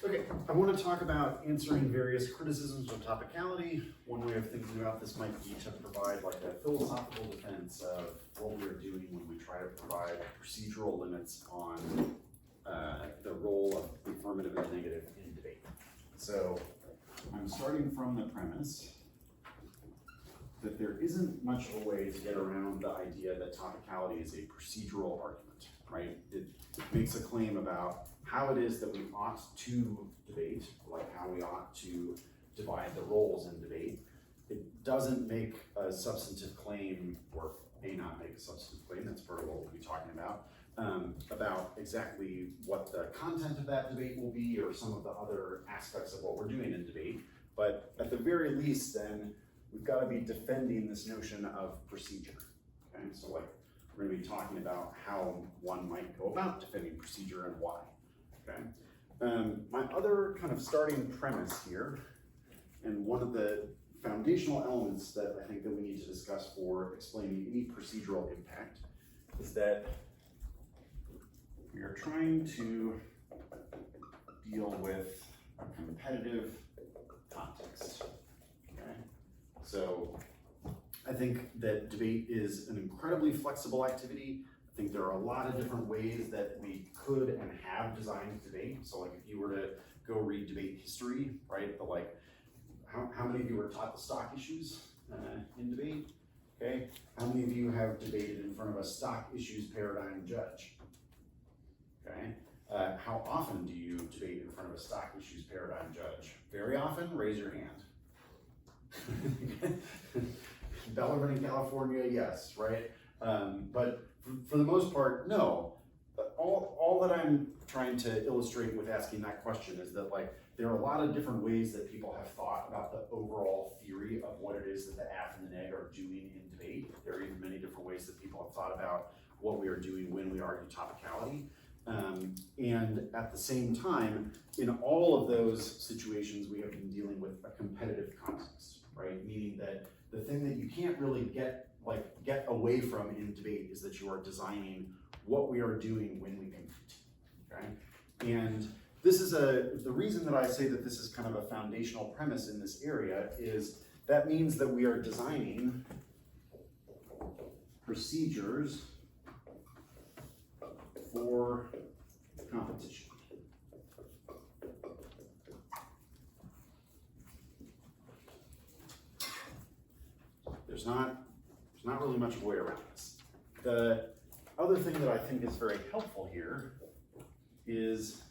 Okay, I want to talk about answering various criticisms of topicality. One way of thinking about this might be to provide like a philosophical defense of what we're doing when we try to provide procedural limits on the role of the affirmative and the negative in debate. So I'm starting from the premise that there isn't much of a way to get around the idea that topicality is a procedural argument, right? It makes a claim about how it is that we ought to debate, like how we ought to divide the roles in debate. It doesn't make a substantive claim, or may not make a substantive claim, that's part of what we'll be talking about exactly what the content of that debate will be or some of the other aspects of what we're doing in debate. But at the very least then, we've got to be defending this notion of procedure, okay? So like, we're gonna be talking about how one might go about defending procedure and why, okay? My other kind of starting premise here, and one of the foundational elements that I think that we need to discuss for explaining any procedural impact, is that we are trying to deal with a competitive context, okay? So I think that debate is an incredibly flexible activity. I think there are a lot of different ways that we could and have designed debate. So like if you were to go read debate history, right? But like, how many of you were taught the stock issues in debate? Okay, how many of you have debated in front of a stock issues paradigm judge? Okay, how often do you debate in front of a stock issues paradigm judge? Very often, raise your hand. Bellarmine in California, yes, right? But for the most part, no. All that I'm trying to illustrate with asking that question is that like, there are a lot of different ways that people have thought about the overall theory of what it is that the AF and the neg are doing in debate. There are even many different ways that people have thought about what we are doing when we argue topicality. And at the same time, in all of those situations, we have been dealing with a competitive context, right? Meaning that the thing that you can't really get away from in debate is that you are designing what we are doing when we compete, okay? And this is the reason that I say that this is kind of a foundational premise in this area is that means that we are designing procedures for competition. There's not really much of a way around this. The other thing that I think is very helpful here is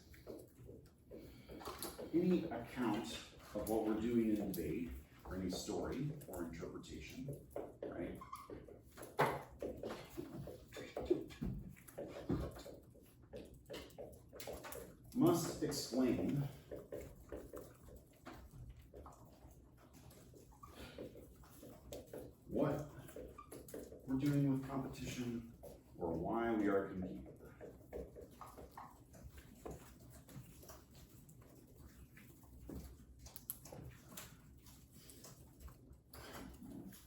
any account of what we're doing in debate, or any story or interpretation, right? Must explain what we're doing with competition or why we are competing.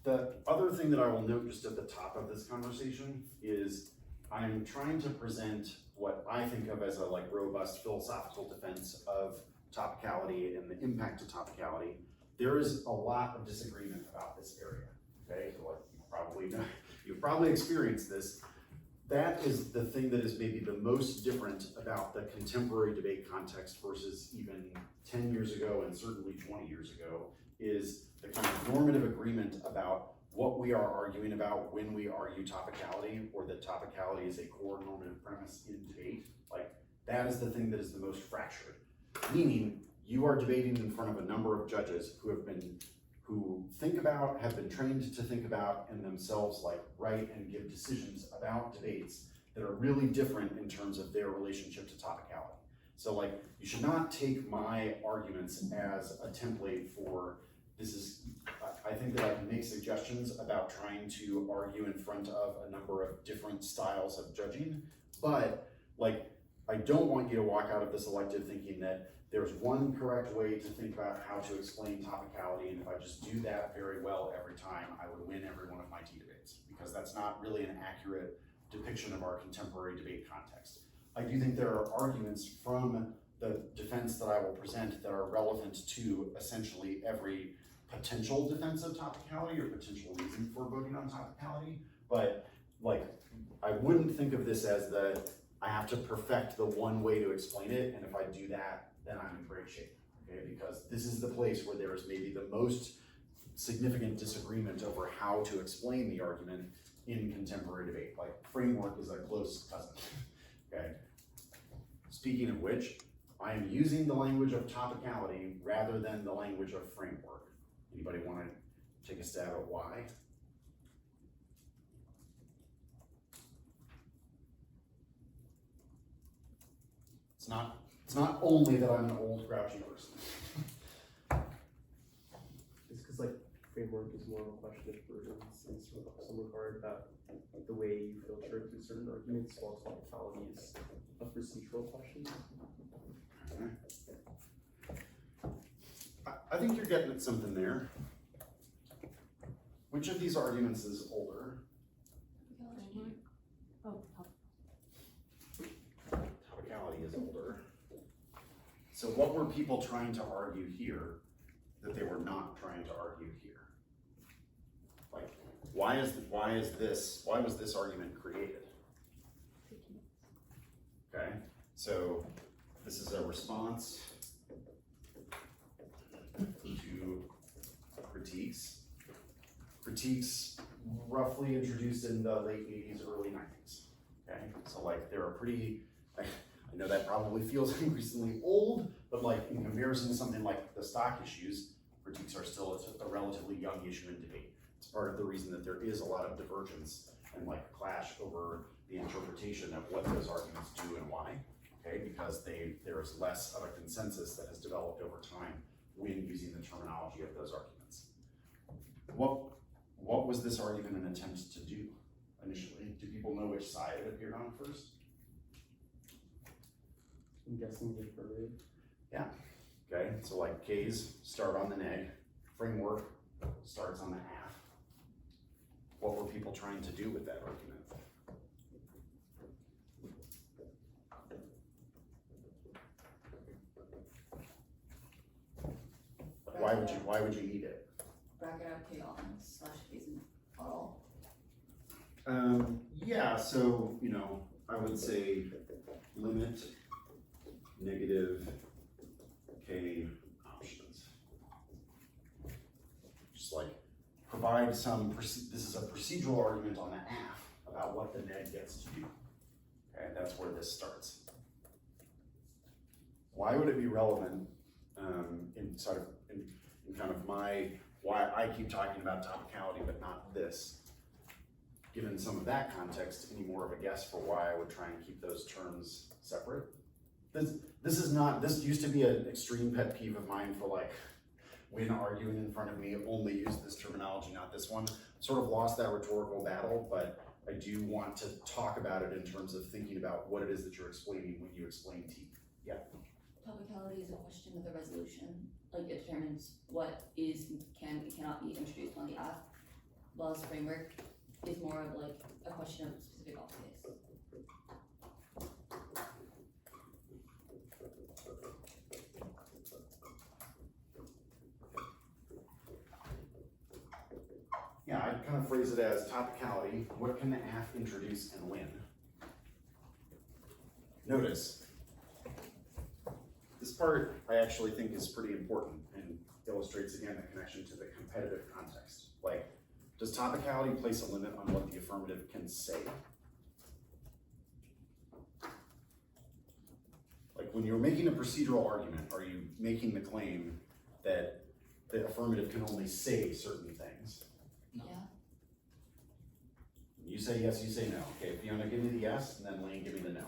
The other thing that I will note just at the top of this conversation is I'm trying to present what I think of as a like robust philosophical defense of topicality and the impact of topicality. There is a lot of disagreement about this area, okay? Like you've probably experienced this. That is the thing that is maybe the most different about the contemporary debate context versus even 10 years ago and certainly 20 years ago, is the kind of normative agreement about what we are arguing about when we argue topicality, or that topicality is a core normative premise in debate. Like, that is the thing that is the most fractured. Meaning, you are debating in front of a number of judges who have been trained to think about, and themselves like write and give decisions about debates that are really different in terms of their relationship to topicality. So like, you should not take my arguments as a template for I think that I can make suggestions about trying to argue in front of a number of different styles of judging, but like, I don't want you to walk out of this elective thinking that there's one correct way to think about how to explain topicality, and if I just do that very well every time, I would win every one of my tea debates, because that's not really an accurate depiction of our contemporary debate context. I do think there are arguments from the defense that I will present that are relevant to essentially every potential defense of topicality or potential reason for voting on topicality. But like, I wouldn't think of this as I have to perfect the one way to explain it, and if I do that, then I'm in great shape, okay? Because this is the place where there is maybe the most significant disagreement over how to explain the argument in contemporary debate. Like, framework is a close cousin, okay? Speaking of which, I am using the language of topicality rather than the language of framework. Anybody want to take a stab at why? It's not only that I'm an old grouchy person. It's because like framework is more of a question of burdens in some regard about the way you filter through certain arguments, while topicality is a procedural question. I think you're getting at something there. Which of these arguments is older? Topicality is older. So what were people trying to argue here that they were not trying to argue here? Like, why was this argument created? Okay, so this is a response to critiques. Critiques roughly introduced in the late 80s, early 90s. Okay, so like they're a pretty, I know that probably feels increasingly old, but like in comparison to something like the stock issues, critiques are still a relatively young issue in debate. It's part of the reason that there is a lot of divergence and like clash over the interpretation of what those arguments do and why. Okay, because there is less of a consensus that has developed over time when using the terminology of those arguments. What was this argument an attempt to do initially? Do people know which side it appeared on first? I'm guessing the affirmative. Yeah, okay, so like K's start on the neg, framework starts on the half. What were people trying to do with that argument? Why would you need it? Bracket out K on / K's in all. Yeah, so, I would say limit negative K options. Just like provide some, this is a procedural argument on the half about what the neg gets to do. Okay, that's where this starts. Why would it be relevant in kind of why I keep talking about topicality but not this? Given some of that context, any more of a guess for why I would try and keep those terms separate? This used to be an extreme pet peeve of mine for like, when arguing in front of me, only use this terminology, not this one. Sort of lost that rhetorical battle, but I do want to talk about it in terms of thinking about what it is that you're explaining when you explain T. Yeah. Topicality is a question of the resolution. Like it determines what is, can, and cannot be introduced on the app. While as framework is more of like a question of specific off case. Yeah, I'd kind of phrase it as topicality. What can the AF introduce and when? Notice, this part I actually think is pretty important and illustrates again the connection to the competitive context. Like, does topicality place a limit on what the affirmative can say? Like when you're making a procedural argument, are you making the claim that the affirmative can only say certain things? Yeah. You say yes, you say no. Okay, Fiona, give me the yes, and then Lane, give me the no.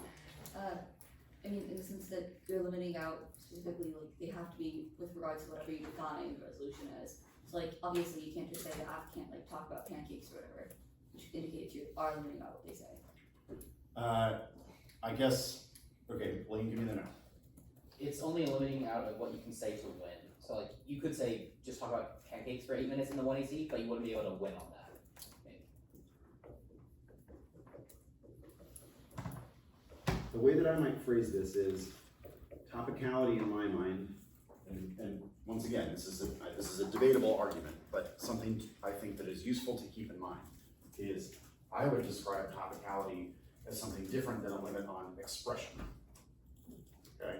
I mean, in the sense that you're limiting out specifically, like, they have to be with regards to whatever you define the resolution as. So, like, obviously, you can't just say the app can't, like, talk about pancakes or whatever, which indicates you are limiting out what they say. I guess, okay, Lane, give me the no. It's only limiting out of what you can say to win. So, like, you could say, just talk about pancakes for 8 minutes in the 1AC, but you wouldn't be able to win on that. The way that I might phrase this is, topicality in my mind, and once again, this is a debatable argument, but something I think that is useful to keep in mind is I would describe topicality as something different than a limit on expression. Okay?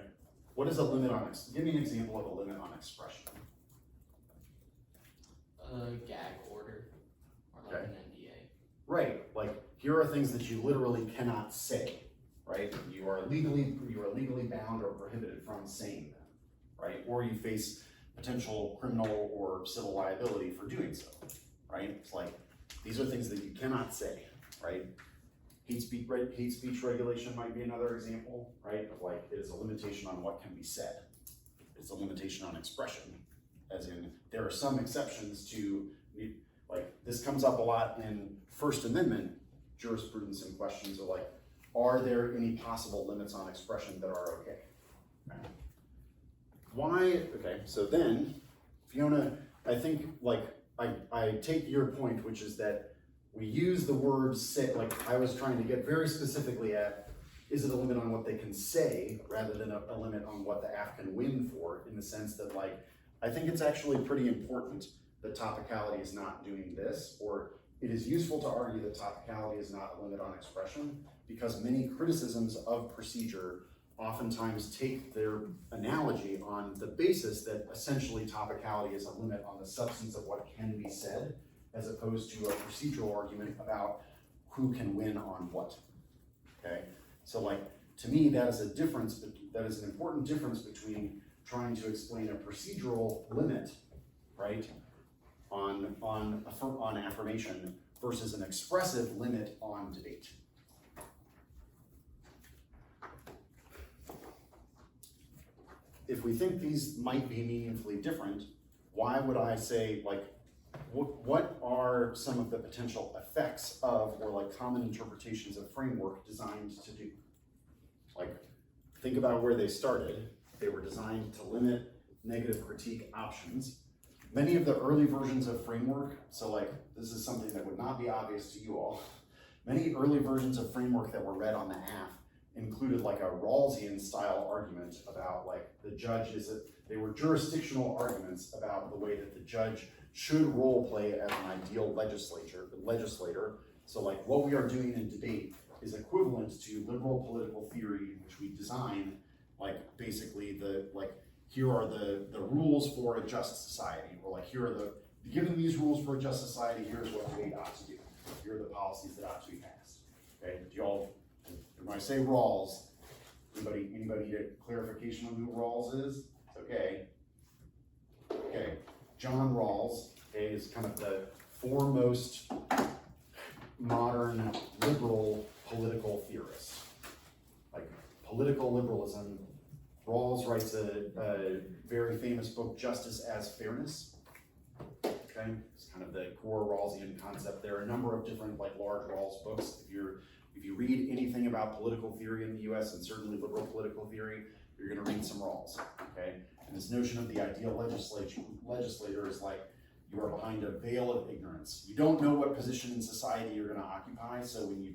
What is a limit on, give me an example of a limit on expression. Gag order, or like Okay. an NDA. Right, like here are things that you literally cannot say, right? You are legally bound or prohibited from saying them, right? Or you face potential criminal or civil liability for doing so, right? It's like, these are things that you cannot say, right? Hate speech regulation might be another example, right? Of like, it is a limitation on what can be said. It's a limitation on expression, as in, there are some exceptions to, like, this comes up a lot in First Amendment jurisprudence and questions are like, are there any possible limits on expression that are okay? Okay. Why, okay, so then, Fiona, I think, like, I take your point, which is that we use the word say, like, I was trying to get very specifically at, is it a limit on what they can say, rather than a limit on what the AF can win for, in the sense that, like, I think it's actually pretty important that topicality is not doing this, or it is useful to argue that topicality is not a limit on expression, because many criticisms of procedure oftentimes take their analogy on the basis that essentially topicality is a limit on the substance of what can be said, as opposed to a procedural argument about who can win on what, okay? So like, to me, that is a difference, but that is an important difference between trying to explain a procedural limit, right, on affirmation versus an expressive limit on debate. If we think these might be meaningfully different, why would I say, like, what are some of the potential effects of, or like common interpretations of framework designed to do? Like, think about where they started. They were designed to limit negative critique options. Many of the early versions of framework, so like, this is something that would not be obvious to you all. Many early versions of framework that were read on the AF included like a Rawlsian style argument about like the judge they were jurisdictional arguments about the way that the judge should role play as an ideal legislator. So like what we are doing in debate is equivalent to liberal political theory, in which we design like basically here are the rules for a just society, or like given these rules for a just society, here's what debate ought to do. Here are the policies that ought to be passed. Okay, when I say Rawls, anybody get clarification on who Rawls is? Okay. Okay, John Rawls, okay, is kind of the foremost modern liberal political theorist. Like political liberalism. Rawls writes a very famous book, Justice as Fairness. Okay, it's kind of the core Rawlsian concept. There are a number of different like large Rawls books. If you read anything about political theory in the US, and certainly liberal political theory, you're gonna read some Rawls, okay? And this notion of the ideal legislator is like, you are behind a veil of ignorance. You don't know what position in society you're gonna occupy, so when you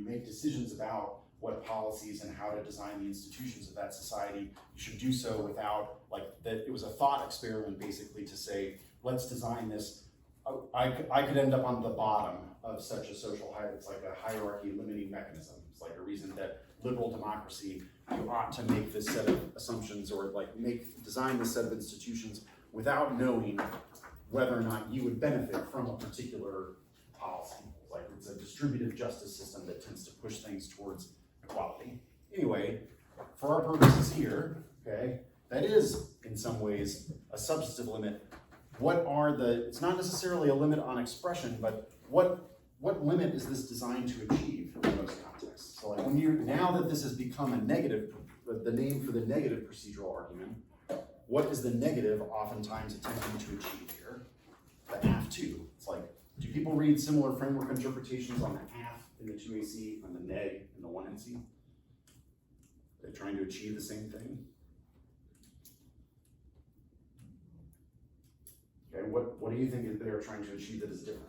make decisions about what policies and how to design the institutions of that society, you should do so without, like, that it was a thought experiment basically to say, let's design this. I could end up on the bottom of such a social it's like a hierarchy limiting mechanism. It's like a reason that liberal democracy, you ought to make this set of assumptions or like design this set of institutions without knowing whether or not you would benefit from a particular policy. Like it's a distributive justice system that tends to push things towards equality. Anyway, for our purposes here, okay, that is in some ways a substantive limit. It's not necessarily a limit on expression, but what limit is this designed to achieve in most contexts? So like now that this has become a negative, the name for the negative procedural argument, what is the negative oftentimes attempting to achieve here? The AF2. It's like, do people read similar framework interpretations on the AF in the 2AC, on the neg in the 1NC? They're trying to achieve the same thing? Okay, what do you think they're trying to achieve that is different?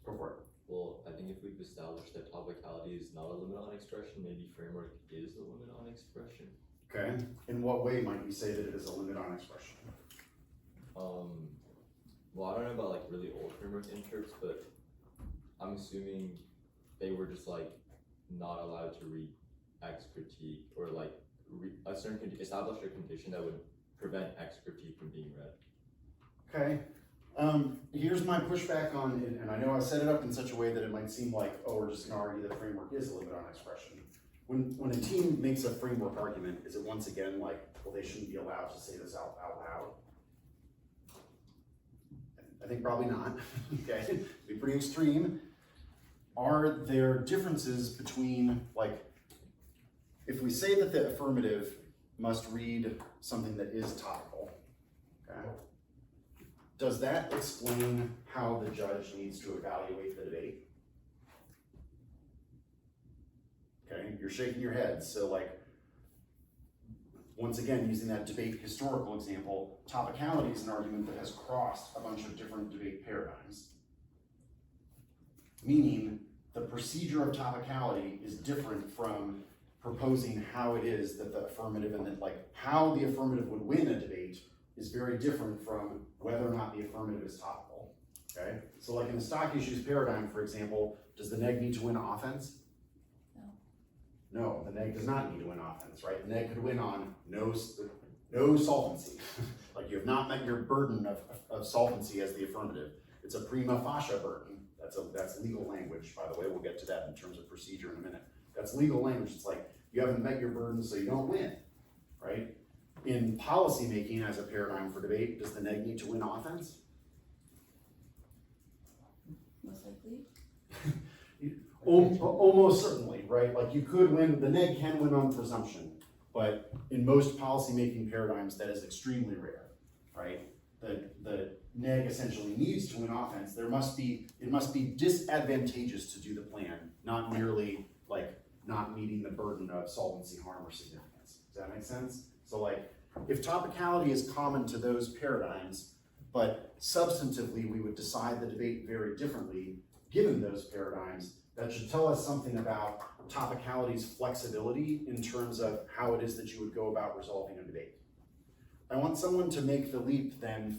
Go for it. Well, I think if we've established that topicality is not a limit on expression, maybe framework is a limit on expression. Okay, in what way might you say that it is a limit on expression? Well, I don't know about like really old framework interps, but I'm assuming they were just like not allowed to read X critique or like a certain establish a condition that would prevent X critique from being read. Okay, here's my pushback on it, and I know I set it up in such a way that it might seem like, oh, we're just gonna argue that framework is a limit on expression. When a team makes a framework argument, is it once again like, well, they shouldn't be allowed to say this out loud? I think probably not, okay, it'd be pretty extreme. Are there differences between, like, if we say that the affirmative must read something that is topical, okay? Does that explain how the judge needs to evaluate the debate? Okay, you're shaking your head, so like, once again, using that debate historical example, topicality is an argument that has crossed a bunch of different debate paradigms. Meaning, the procedure of topicality is different from proposing how it is that the affirmative, and then like how the affirmative would win a debate is very different from whether or not the affirmative is topical, okay? So like in the stock issues paradigm, for example, does the neg need to win offense? No, the neg does not need to win offense, right? The neg could win on no solvency. Like you have not met your burden of solvency as the affirmative. It's a prima facie burden. That's legal language, by the way. We'll get to that in terms of procedure in a minute. That's legal language. It's like you haven't met your burden, so you don't win, right? In policy making as a paradigm for debate, does the neg need to win offense? Most likely. Almost certainly, right? Like you could win, the neg can win on presumption, but in most policymaking paradigms, that is extremely rare, right? The neg essentially needs to win offense. It must be disadvantageous to do the plan, not merely like not meeting the burden of solvency, harm, or significance. Does that make sense? So like, if topicality is common to those paradigms, but substantively we would decide the debate very differently given those paradigms, that should tell us something about topicality's flexibility in terms of how it is that you would go about resolving a debate. I want someone to make the leap then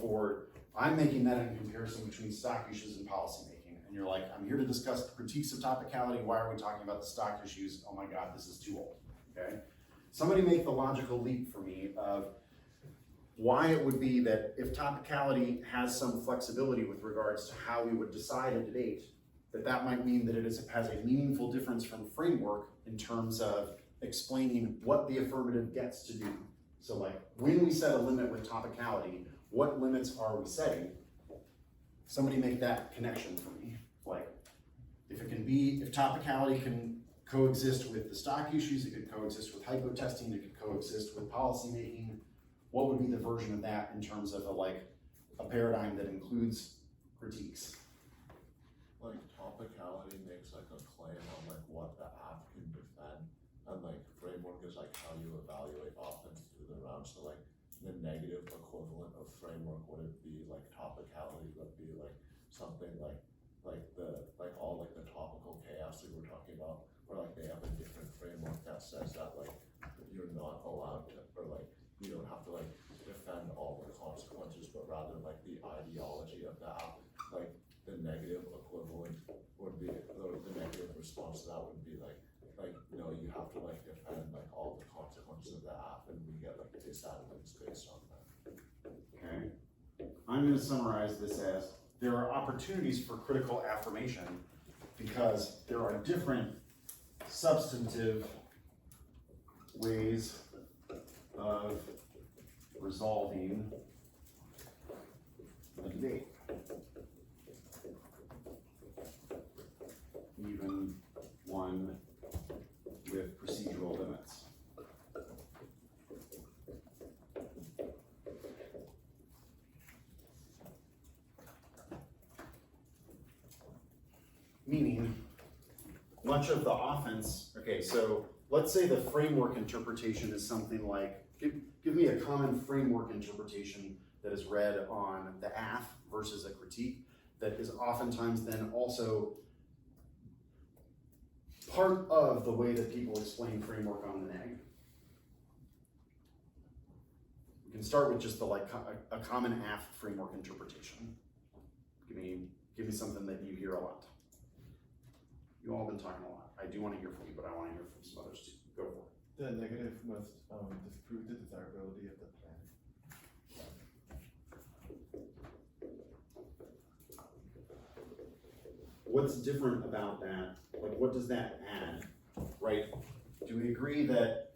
I'm making that in comparison between stock issues and policymaking. And you're like, I'm here to discuss critiques of topicality. Why are we talking about the stock issues? Oh my God, this is too old, okay? Somebody make the logical leap for me of why it would be that if topicality has some flexibility with regards to how we would decide a debate, that might mean that it has a meaningful difference from framework in terms of explaining what the affirmative gets to do. So like, when we set a limit with topicality, what limits are we setting? Somebody make that connection for me. Like, if topicality can coexist with the stock issues, it could coexist with hypo testing, it could coexist with policy making, what would be the version of that in terms of a paradigm that includes critiques? Like topicality makes like a claim on like what the app can defend, and like framework is like how you evaluate offense through the round. So like the negative equivalent of framework wouldn't be like topicality, would be like something like all like the topical chaos we were talking about, where like they have a different framework that says that like you're not allowed to, or like you don't have to like defend all the consequences, but rather like the ideology of the app, like the negative equivalent would be, the negative response to that would be like no, you have to like defend like all the consequences of the app, and we get like disagreements based on that. Okay, I'm going to summarize this as there are opportunities for critical affirmation because there are different substantive ways of resolving a debate. Even one with procedural limits. Meaning, much of the offense, okay, so let's say the framework interpretation is something like, give me a common framework interpretation that is read on the AF versus a critique that is oftentimes then also part of the way that people explain framework on the neg. We can start with just the a common AF framework interpretation. Give me something that you hear a lot. You all been talking a lot. I do want to hear from you, but I want to hear from some others too. Go for it. The negative must disprove the desirability of the plan. What's different about that? Like, what does that add, right? Do we agree that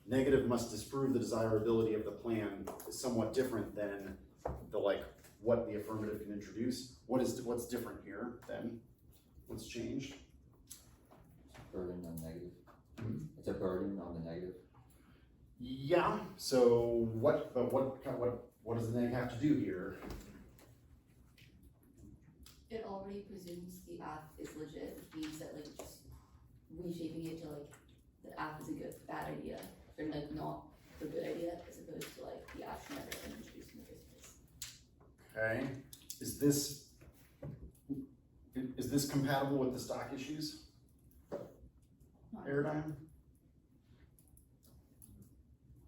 negative must disprove the desirability of the plan is somewhat different than the what the affirmative can introduce? What's different here then? What's changed? Burden on negative. It's a burden on the negative. Yeah. So what does the neg have to do here? It already presumes the app is legit, which means that just reshaping it to the app is a bad idea, or not a good idea, as opposed to the app should never have been introduced in the first place. Okay. Is this compatible with the stock issues paradigm?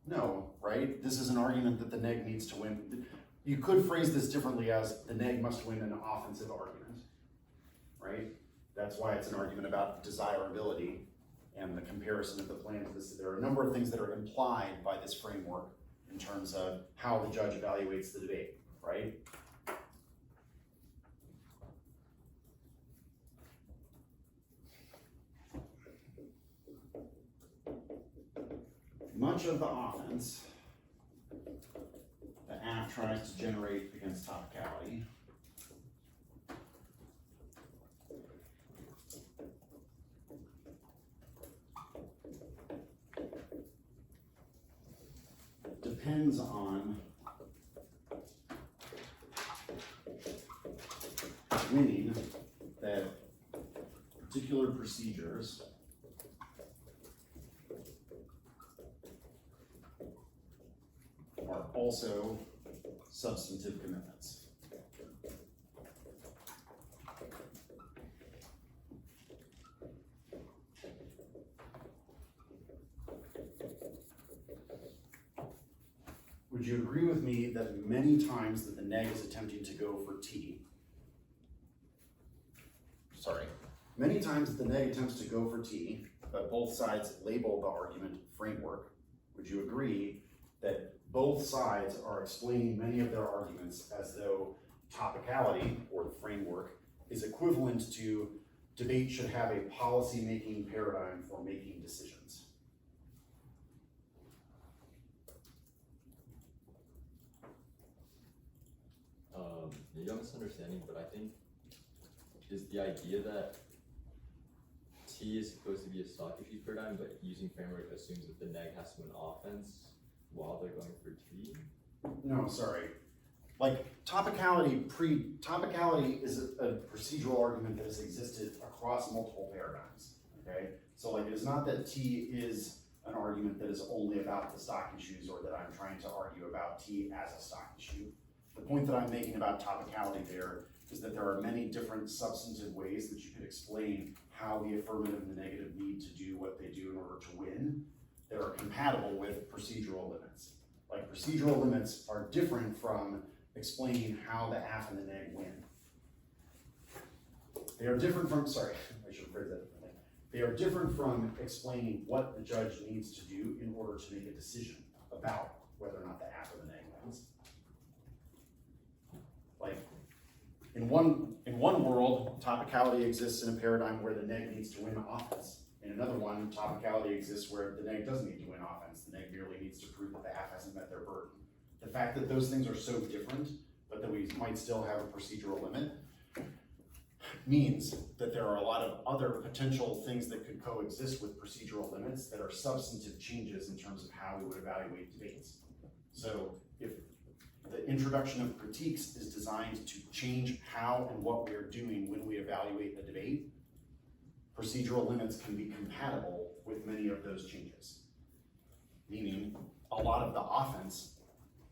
No, right? This is an argument that the neg needs to win. You could phrase this differently as the neg must win an offensive argument, right? That's why it's an argument about desirability and the comparison of the plan to this. There are a number of things that are implied by this framework in terms of how the judge evaluates the debate, right? Much of the offense the app tries to generate against topicality depends on winning that particular procedures are also substantive commitments. Would you agree with me that many times that the neg is attempting to go for T, many times that the neg attempts to go for T, but both sides label the argument framework, would you agree that both sides are explaining many of their arguments as though topicality, or the framework, is equivalent to debate should have a policy-making paradigm for making decisions? Maybe I'm misunderstanding, but I think is the idea that T is supposed to be a stock issue paradigm, but using framework assumes that the neg has to win offense while they're going for T? No, sorry. Topicality is a procedural argument that has existed across multiple paradigms, okay? So it is not that T is an argument that is only about the stock issues or that I'm trying to argue about T as a stock issue. The point that I'm making about topicality there is that there are many different substantive ways that you could explain how the affirmative and the negative need to do what they do in order to win that are compatible with procedural limits. Procedural limits are different from explaining how the AF and the neg win. They are different from, sorry, I should phrase that differently. They are different from explaining what the judge needs to do in order to make a decision about whether or not the AF or the neg wins. In one world, topicality exists in a paradigm where the neg needs to win offense. In another one, topicality exists where the neg doesn't need to win offense. The neg merely needs to prove that the AF hasn't met their burden. The fact that those things are so different, but that we might still have a procedural limit, means that there are a lot of other potential things that could coexist with procedural limits that are substantive changes in terms of how we would evaluate debates. So if the introduction of critiques is designed to change how and what we are doing when we evaluate a debate, procedural limits can be compatible with many of those changes. Meaning, a lot of the offense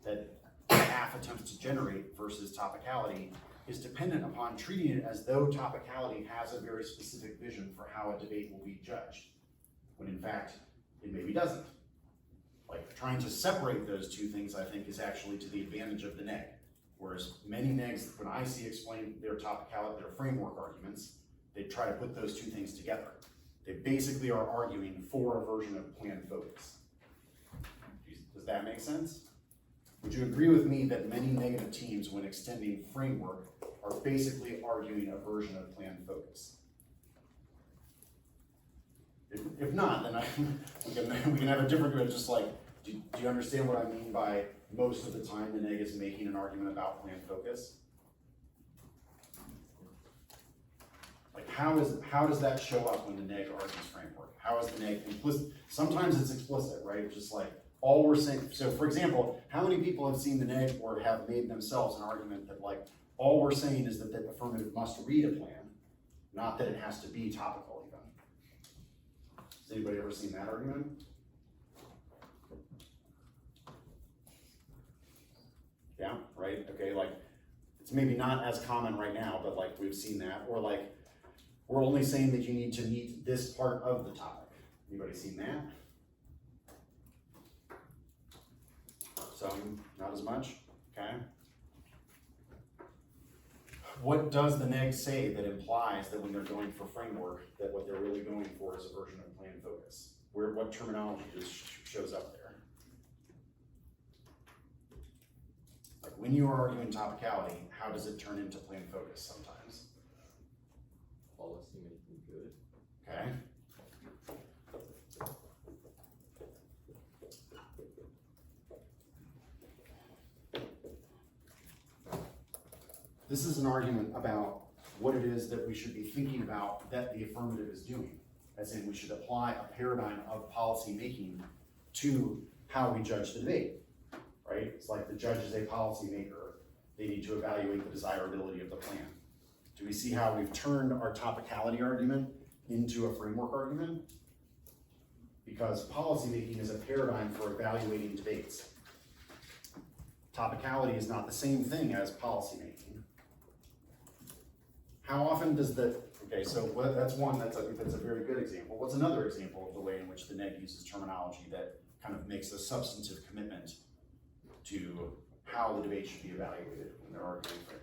that AF attempts to generate versus topicality is dependent upon treating it as though topicality has a very specific vision for how a debate will be judged, when in fact, it maybe doesn't. Like, trying to separate those two things, I think, is actually to the advantage of the neg. Whereas many negs, when I see explain their topicality, their framework arguments, they try to put those two things together. They basically are arguing for a version of planned focus. Does that make sense? Would you agree with me that many negative teams, when extending framework, are basically arguing a version of planned focus? If not, then we can have a different, just like, do you understand what I mean by most of the time the neg is making an argument about planned focus? Like, how does that show up when the neg argues framework? How is the neg implicit? Sometimes it's explicit, right? Just like, all we're saying, so for example, how many people have seen the neg or have made themselves an argument that like, all we're saying is that the affirmative must read a plan, not that it has to be topical even. Has anybody ever seen that argument? Yeah, right, okay, like, it's maybe not as common right now, but like, we've seen that, or like, we're only saying that you need to meet this part of the topic. Anybody seen that? Some, not as much, okay? What does the neg say that implies that when they're going for framework, that what they're really going for is a version of planned focus? What terminology just shows up there? Like, when you are arguing topicality, how does it turn into planned focus sometimes? Policy making good. Okay. This is an argument about what it is that we should be thinking about that the affirmative is doing. As in, we should apply a paradigm of policy making to how we judge the debate, right? It's like the judge is a policy maker. They need to evaluate the desirability of the plan. Do we see how we've turned our topicality argument into a framework argument? Because policy making is a paradigm for evaluating debates. Topicality is not the same thing as policy making. How often does okay, so that's one, that's a very good example. What's another example of the way in which the neg uses terminology that kind of makes a substantive commitment to how the debate should be evaluated when they're arguing framework?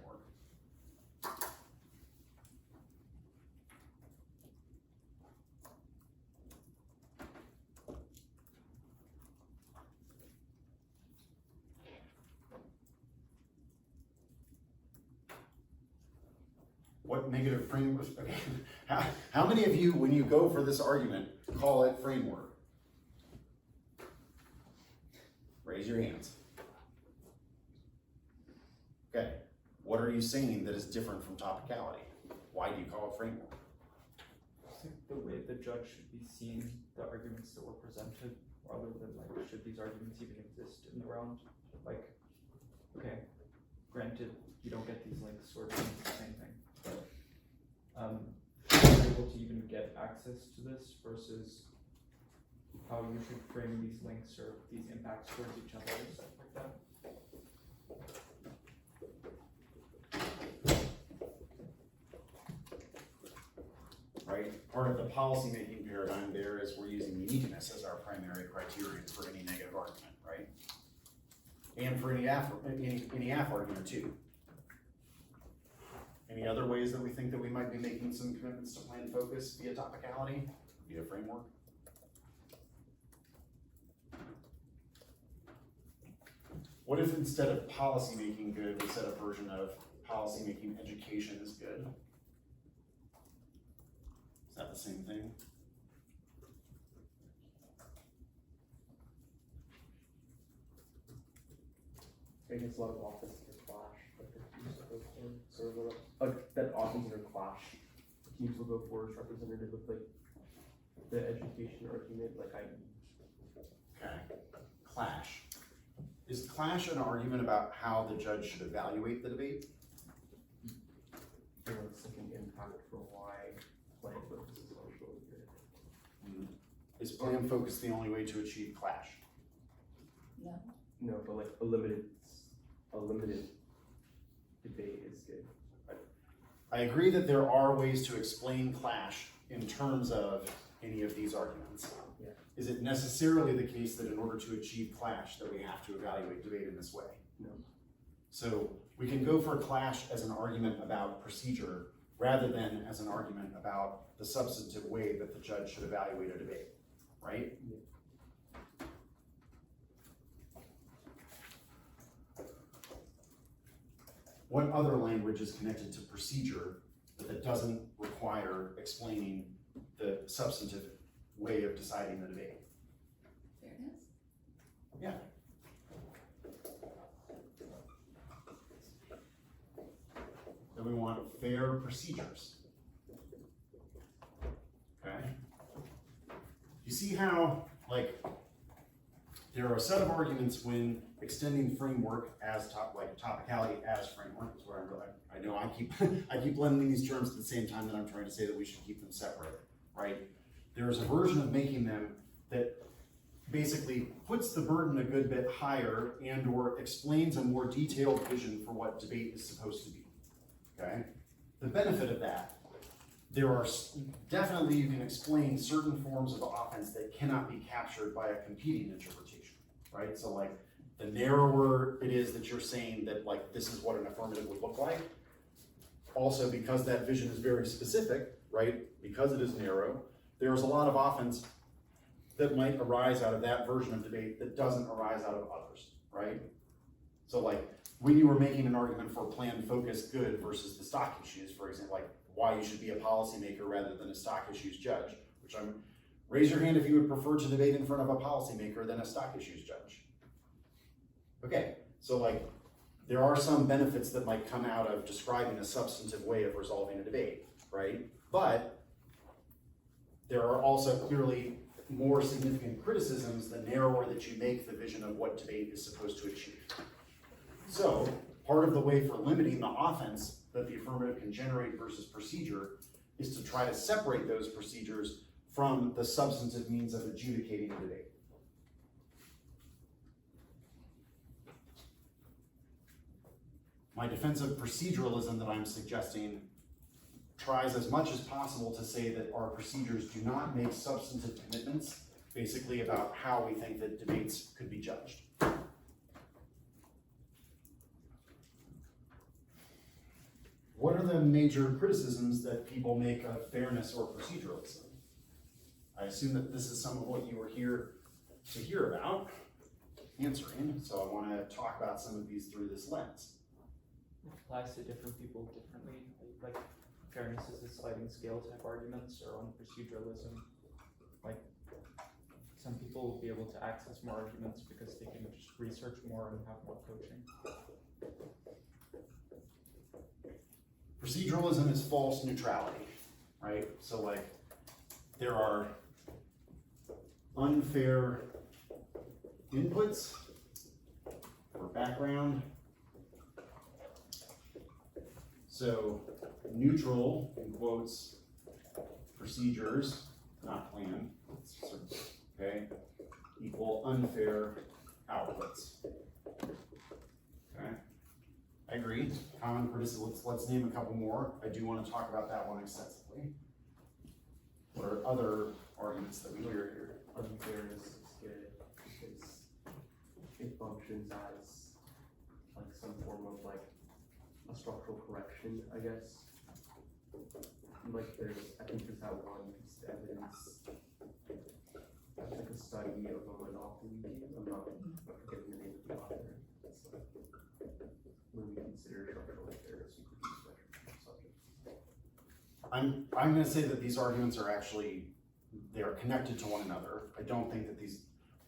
What negative framework? Okay. How many of you, when you go for this argument, call it framework? Raise your hands. Okay. What are you saying that is different from topicality? Why do you call it framework? I think the way the judge should be seeing the arguments that were presented, rather than like, should these arguments even exist in the round? Like, okay, granted, you don't get these links or the same thing, but you're able to even get access to this versus how you should frame these links or these impacts towards each other and stuff like that. Right? Part of the policy-making paradigm there is we're using uniqueness as our primary criterion for any negative argument, right? And for any AF argument too. Any other ways that we think that we might be making some commitments to planned focus via topicality, via framework? What if instead of policy-making good, we said a version of policy-making education is good? Is that the same thing? I guess a lot of office clash, but the teams will go for sort of like that often or clash. Teams will go for as representative of like the education argument, like Okay. Clash. Is clash an argument about how the judge should evaluate the debate? there was like an impact for why planned focus is also good. Is planned focus the only way to achieve clash? No. No, but like a limited debate is good. I agree that there are ways to explain clash in terms of any of these arguments. Yeah. Is it necessarily the case that in order to achieve clash that we have to evaluate debate in this way? No. So we can go for clash as an argument about procedure rather than as an argument about the substantive way that the judge should evaluate a debate, right? Yeah. What other language is connected to procedure that doesn't require explaining the substantive way of deciding the debate? Fairness? Yeah. Then we want fair procedures. Okay? You see how, like, there are a set of arguments when extending framework as topicality as framework is where I'm really, I know I keep I keep blending these terms at the same time that I'm trying to say that we should keep them separate, right? There is a version of making them that basically puts the burden a good bit higher and or explains a more detailed vision for what debate is supposed to be, okay? The benefit of that, there are definitely, you can explain certain forms of offense that cannot be captured by a competing interpretation, right? So like, the narrower it is that you're saying that like, this is what an affirmative would look like. Also, because that vision is very specific, right? Because it is narrow, there's a lot of offense that might arise out of that version of debate that doesn't arise out of others, right? So like, when you were making an argument for planned focused good versus the stock issues, for example, like why you should be a policymaker rather than a stock issues judge, which raise your hand if you would prefer to debate in front of a policymaker than a stock issues judge. Okay, so like, there are some benefits that might come out of describing a substantive way of resolving a debate, right? But there are also clearly more significant criticisms the narrower that you make the vision of what debate is supposed to achieve. So, part of the way for limiting the offense that the affirmative can generate versus procedure is to try to separate those procedures from the substantive means of adjudicating the debate. My defense of proceduralism that I'm suggesting tries as much as possible to say that our procedures do not make substantive commitments, basically about how we think that debates could be judged. What are the major criticisms that people make of fairness or proceduralism? I assume that this is some of what you were here to hear about, answering, so I want to talk about some of these through this lens. It applies to different people differently. Like fairness is a sliding scale type arguments, or on proceduralism, like some people will be able to access more arguments because they can just research more and have more coaching. Proceduralism is false neutrality, right? So like, there are unfair inputs or background. So neutral, in quotes, procedures, not planned, okay, equal unfair outputs. Okay, I agree. Common criticism, let's name a couple more. I do want to talk about that one extensively. What are other arguments that we hear here? Unfairness is good because it functions as like some form of like a structural correction, I guess. Like I think there's that one piece of evidence, like a study of a monopoly game. I'm not forgetting the name of the author. It's like, when we consider structural unfairness, we could use that subject. I'm going to say that these arguments are actually, they are connected to one another. I don't think that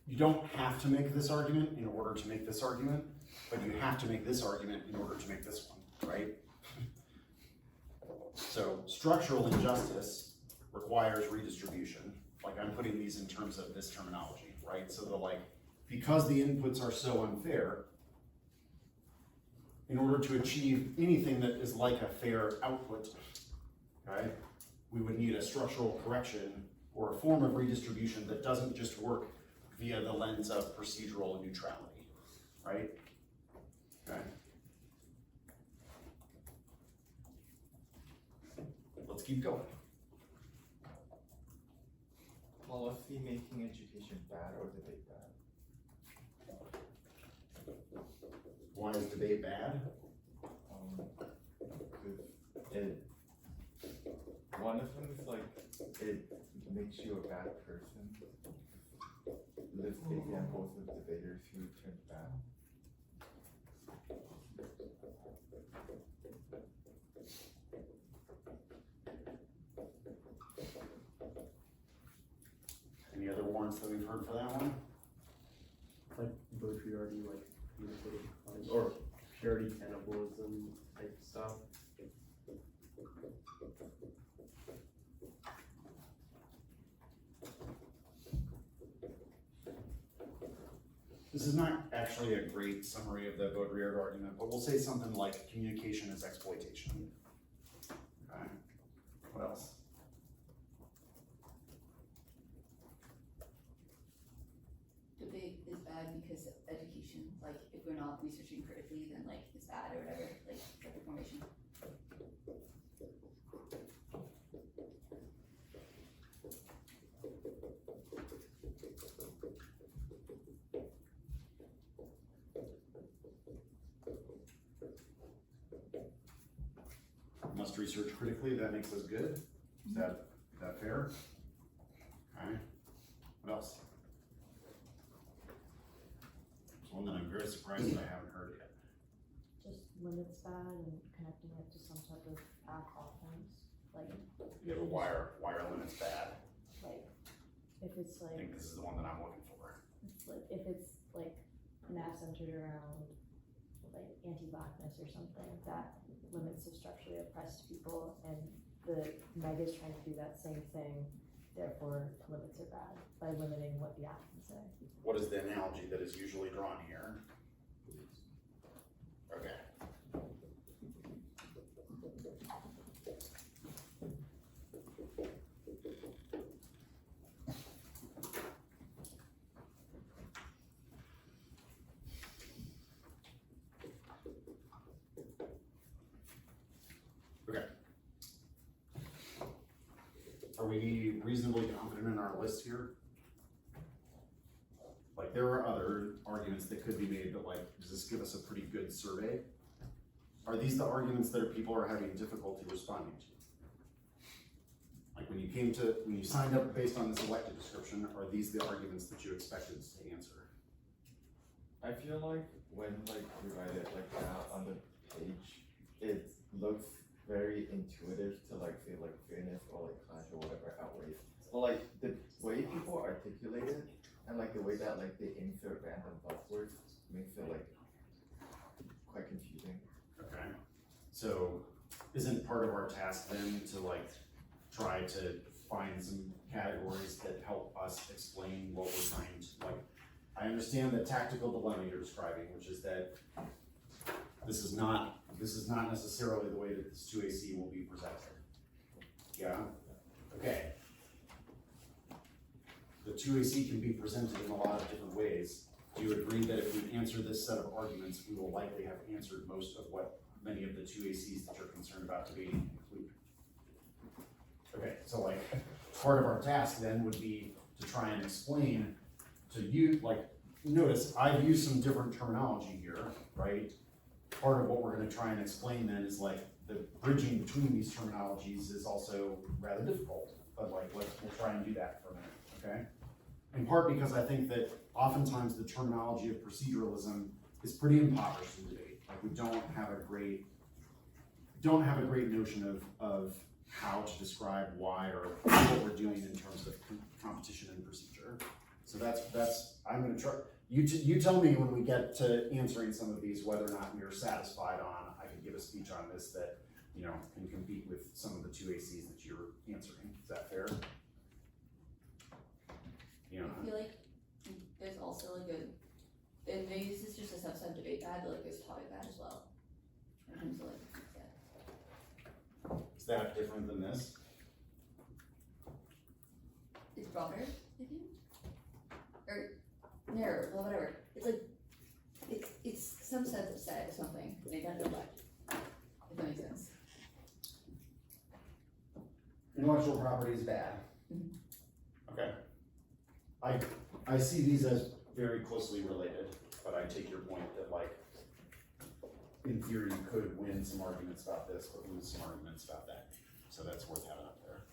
you don't have to make this argument in order to make this argument, but you have to make this argument in order to make this one, right? So structural injustice requires redistribution. Like I'm putting these in terms of this terminology, right? So the like, because the inputs are so unfair, in order to achieve anything that is like a fair output, okay, we would need a structural correction or a form of redistribution that doesn't just work via the lens of procedural neutrality, right? Okay. keep going. Policy making education bad or debate bad? Why is debate bad? It, one of them is like, it makes you a bad person. List examples of debaters who turned bad. Any other warrants that we've heard for that one? Like patriarchy, like communicative decline, or purity cannibalism type stuff. This is not actually a great summary of the Baudrillard argument, but we'll say something like communication is exploitation. Okay, what else? Debate is bad because education, like, if we're not researching critically, then like, it's bad or whatever, like, separate formation. Must research critically, that makes us good. Is that fair? Okay, what else? There's one that I'm very surprised that I haven't heard yet. Just limits bad and connecting it to some type of app offense, like, You have a wire limit's bad. like, if it's I like, think this is the one that I'm looking for. it's like, if it's like an app centered around like anti-blackness or something, that limits the structurally oppressed people, and the Meg is trying to do that same thing, therefore limits are bad by limiting what the app can say. What is the analogy that is usually drawn here? Okay. Okay. Are we reasonably confident in our list here? Like, there are other arguments that could be made, but like, does this give us a pretty good survey? Are these the arguments that people are having difficulty responding to? Like, when you signed up based on this elected description, are these the arguments that you expected to answer? I feel like when like we write it like that on the page, it looks very intuitive to like say like fairness or like clash or whatever outweighs. But like the way people articulate it and like the way that like they insert random buzzwords makes it like quite confusing. Okay, so isn't part of our task then to like try to find some categories that help us explain what we're trying to, like, I understand the tactical dilemma you're describing, which is that this is not necessarily the way that this 2AC will be presented. Yeah, okay. The 2AC can be presented in a lot of different ways. Do you agree that if we answer this set of arguments, we will likely have answered most of what many of the 2ACs that you're concerned about debating include? Okay, so like, part of our task then would be to try and explain to you, like, notice I've used some different terminology here, right? Part of what we're gonna try and explain then is like, the bridging between these terminologies is also rather difficult, but like, we'll try and do that for a minute, okay? In part because I think that oftentimes the terminology of proceduralism is pretty impoverished in debate. Like, we don't have a great notion of how to describe why or what we're doing in terms of competition and procedure. So that's I'm gonna try, you tell me when we get to answering some of these whether or not you're satisfied on, I can give a speech on this that, you know, can compete with some of the 2ACs that you're answering. Is that fair? You know, I feel like there's also like and maybe this is just a subset of debate bad, but like there's topic bad as well. In terms of like, yeah. is that different than this? It's broader, I think? Or narrower, well, whatever. It's like, it's some sense of set or something, and it doesn't know what, if that makes sense. intellectual property is bad. Mhm. Okay. I see these as very closely related, but I take your point that like, in theory, you could win some arguments about this, but lose some arguments about that. So that's worth having up there.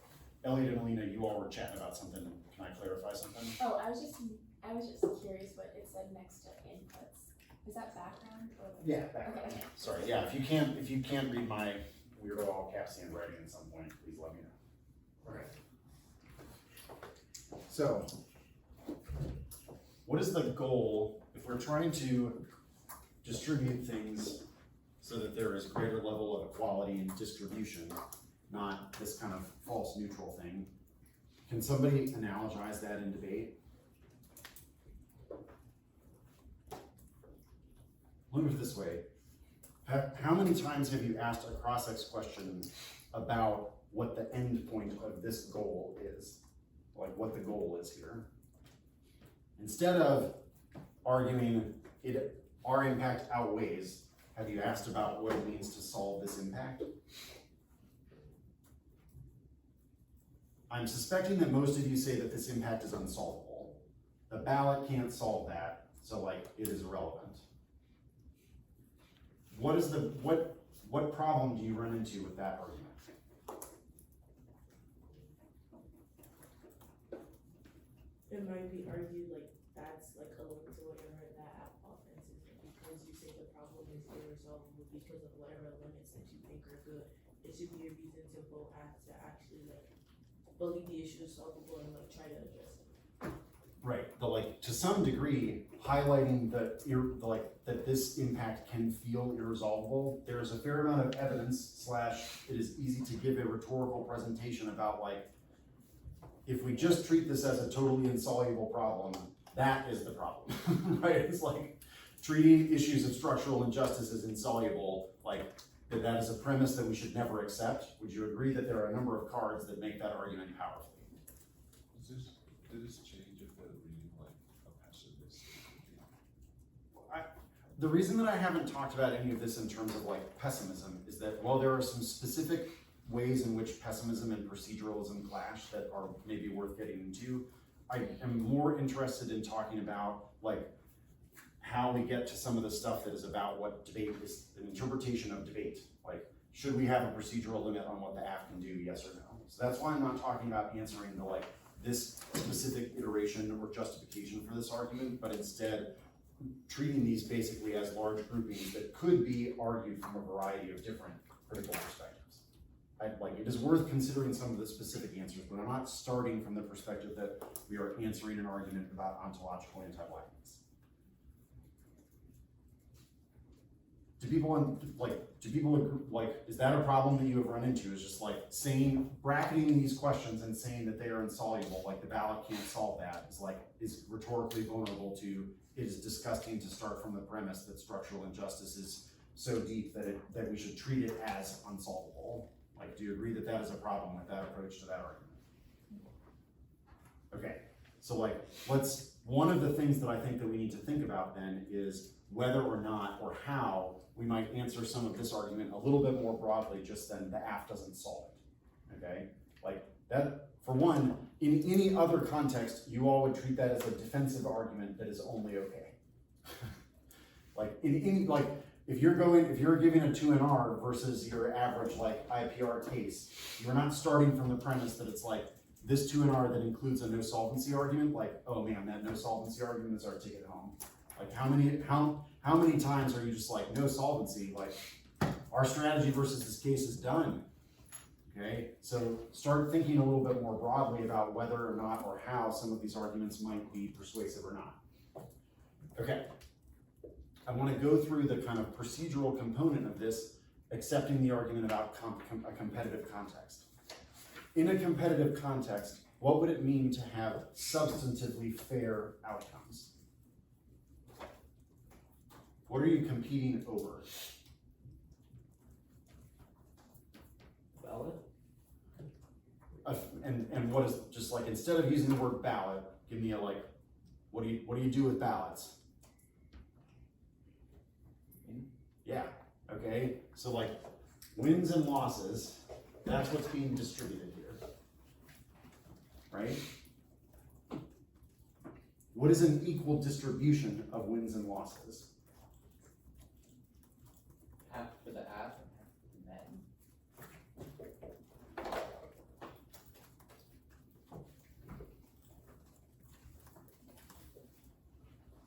Elliot and Alina, you all were chatting about something. Can I clarify something? Oh, I was just curious what it said next to inputs. Is that background or? Yeah. Okay. Sorry, yeah, if you can't read my weirdo all caps handwriting at some point, please let me know. Okay. So, what is the goal if we're trying to distribute things so that there is greater level of equality in distribution, not this kind of false neutral thing? Can somebody analogize that in debate? Look at it this way. How many times have you asked a cross-ex question about what the end point of this goal is? Like what the goal is here? Instead of arguing our impact outweighs, have you asked about what it means to solve this impact? I'm suspecting that most of you say that this impact is unsolvable. The ballot can't solve that, so like it is irrelevant. What problem do you run into with that argument? It might be argued like that's like a limit to whatever that offense is, because you say the problem is irresolvable because of whatever limits that you think are good. It should be a reason to vote to actually like believe the issue is solvable and like try to address it. Right, to some degree, highlighting that this impact can feel irresolvable. There's a fair amount of evidence / it is easy to give a rhetorical presentation about like, if we just treat this as a totally insoluble problem, that is the problem, right? It's like treating issues of structural injustice as insoluble, like that is a premise that we should never accept. Would you agree that there are a number of cards that make that argument powerfully? Did this change if they're reading like a pessimist? The reason that I haven't talked about any of this in terms of like pessimism is that while there are some specific ways in which pessimism and proceduralism clash that are maybe worth getting into, I am more interested in talking about like how we get to some of the stuff that is about what debate is, an interpretation of debate. Like, should we have a procedural limit on what the app can do, yes or no? So that's why I'm not talking about answering the like this specific iteration or justification for this argument, but instead treating these basically as large groupings that could be argued from a variety of different critical perspectives. It is worth considering some of the specific answers, but I'm not starting from the perspective that we are answering an argument about ontological anti-blackness. Do people is that a problem that you have run into? Is just like bracketing these questions and saying that they are insoluble, like the ballot can't solve that, is rhetorically vulnerable to, it is disgusting to start from the premise that structural injustice is so deep that we should treat it as unsolvable. Like, do you agree that that is a problem with that approach to that argument? Okay, so one of the things that I think that we need to think about then is whether or not, or how we might answer some of this argument a little bit more broadly just than the app doesn't solve it, okay? Like that, for one, in any other context, you all would treat that as a defensive argument that is only okay. If you're giving a 2NR versus your average IPR case, you're not starting from the premise that it's like this 2NR that includes a no solvency argument, like, oh man, that no solvency argument is our ticket home. Like how many times are you just like, no solvency, like our strategy versus this case is done. Okay, so start thinking a little bit more broadly about whether or not or how some of these arguments might be persuasive or not. Okay. I want to go through the kind of procedural component of this, accepting the argument about a competitive context. In a competitive context, what would it mean to have substantively fair outcomes? What are you competing over? Ballot? And what is, just like, instead of using the word ballot, give me a what do you do with ballots? Yeah, okay, so wins and losses, that's what's being distributed here. right? What is an equal distribution of wins and losses? Half for the app and half for the men.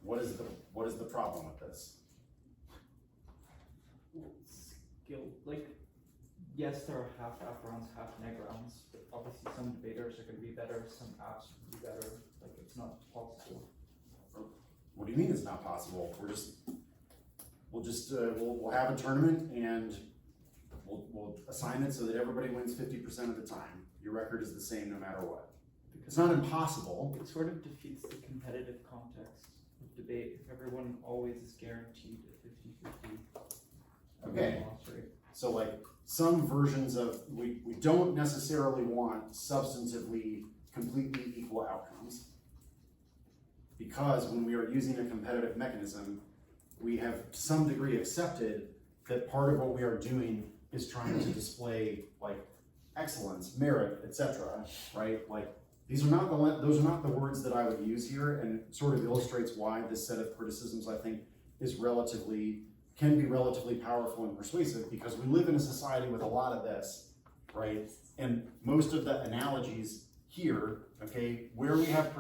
What is the problem with this? Skill, like, yes, there are half app rounds, half neg rounds, but obviously some debaters are gonna be better, some apps are gonna be better, like, it's not possible. What do you mean it's not possible? We'll have a tournament and we'll assign it so that everybody wins 50% of the time. Your record is the same no matter what. It's not impossible. It sort of defeats the competitive context of debate if everyone always is guaranteed a 50-50 Okay. loss rate. So like some versions of, we don't necessarily want substantively completely equal outcomes. Because when we are using a competitive mechanism, we have to some degree accepted that part of what we are doing is trying to display like excellence, merit, etc. Right? Like those are not the words that I would use here, and it sort of illustrates why this set of criticisms I think is can be relatively powerful and persuasive, because we live in a society with a lot of this, right? And most of the analogies here, okay, where we have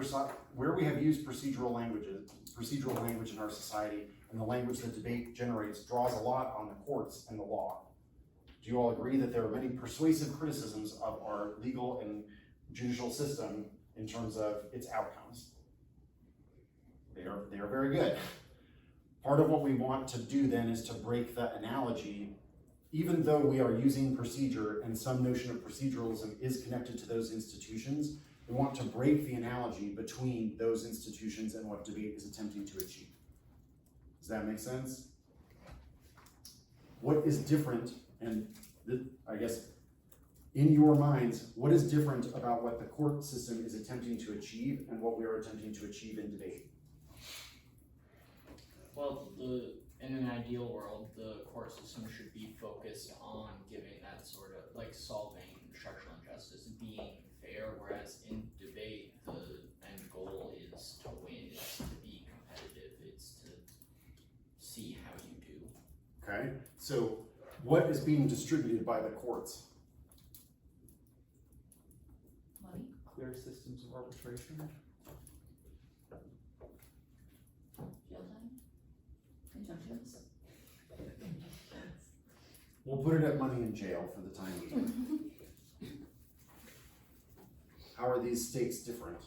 used procedural language in our society, and the language that debate generates draws a lot on the courts and the law. Do you all agree that there are many persuasive criticisms of our legal and judicial system in terms of its outcomes? They are very good. Part of what we want to do then is to break the analogy, even though we are using procedure and some notion of proceduralism is connected to those institutions, we want to break the analogy between those institutions and what debate is attempting to achieve. Does that make sense? What is different, and I guess in your minds, what is different about what the court system is attempting to achieve and what we are attempting to achieve in debate? Well, in an ideal world, the court system should be focused on giving that sort of, like, solving structural injustice and being fair, whereas in debate, the end goal is to win, it's to be competitive, it's to see how you do. Okay, so what is being distributed by the courts? Money? Clear systems of arbitration. Jail time? Injunctions? We'll put it at money in jail for the time being. How are these stakes different?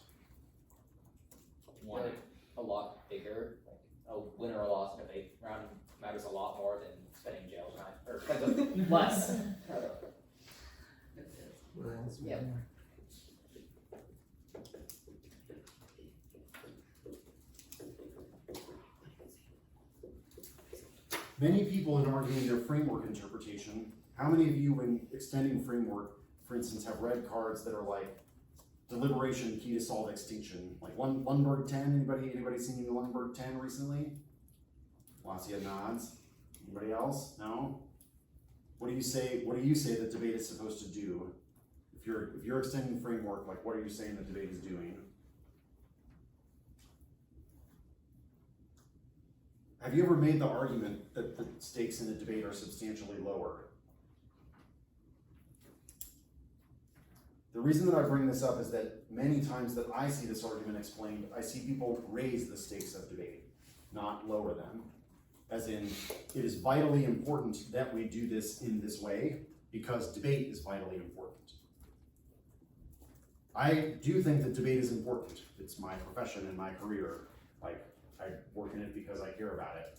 One, a lot bigger, like a win or a loss in a debate round matters a lot more than spending jail time, or less. Yep. Many people in arguing their framework interpretation, how many of you when extending framework, for instance, have read cards that are like deliberation key to solve extinction, like Lundberg 10, anybody seen the Lundberg 10 recently? Lacia nods. Anybody else? No? What do you say that debate is supposed to do? If you're extending framework, like what are you saying the debate is doing? Have you ever made the argument that the stakes in a debate are substantially lower? The reason that I bring this up is that many times that I see this argument explained, I see people raise the stakes of debate, not lower them. As in, it is vitally important that we do this in this way because debate is vitally important. I do think that debate is important. It's my profession and my career. Like, I work in it because I care about it.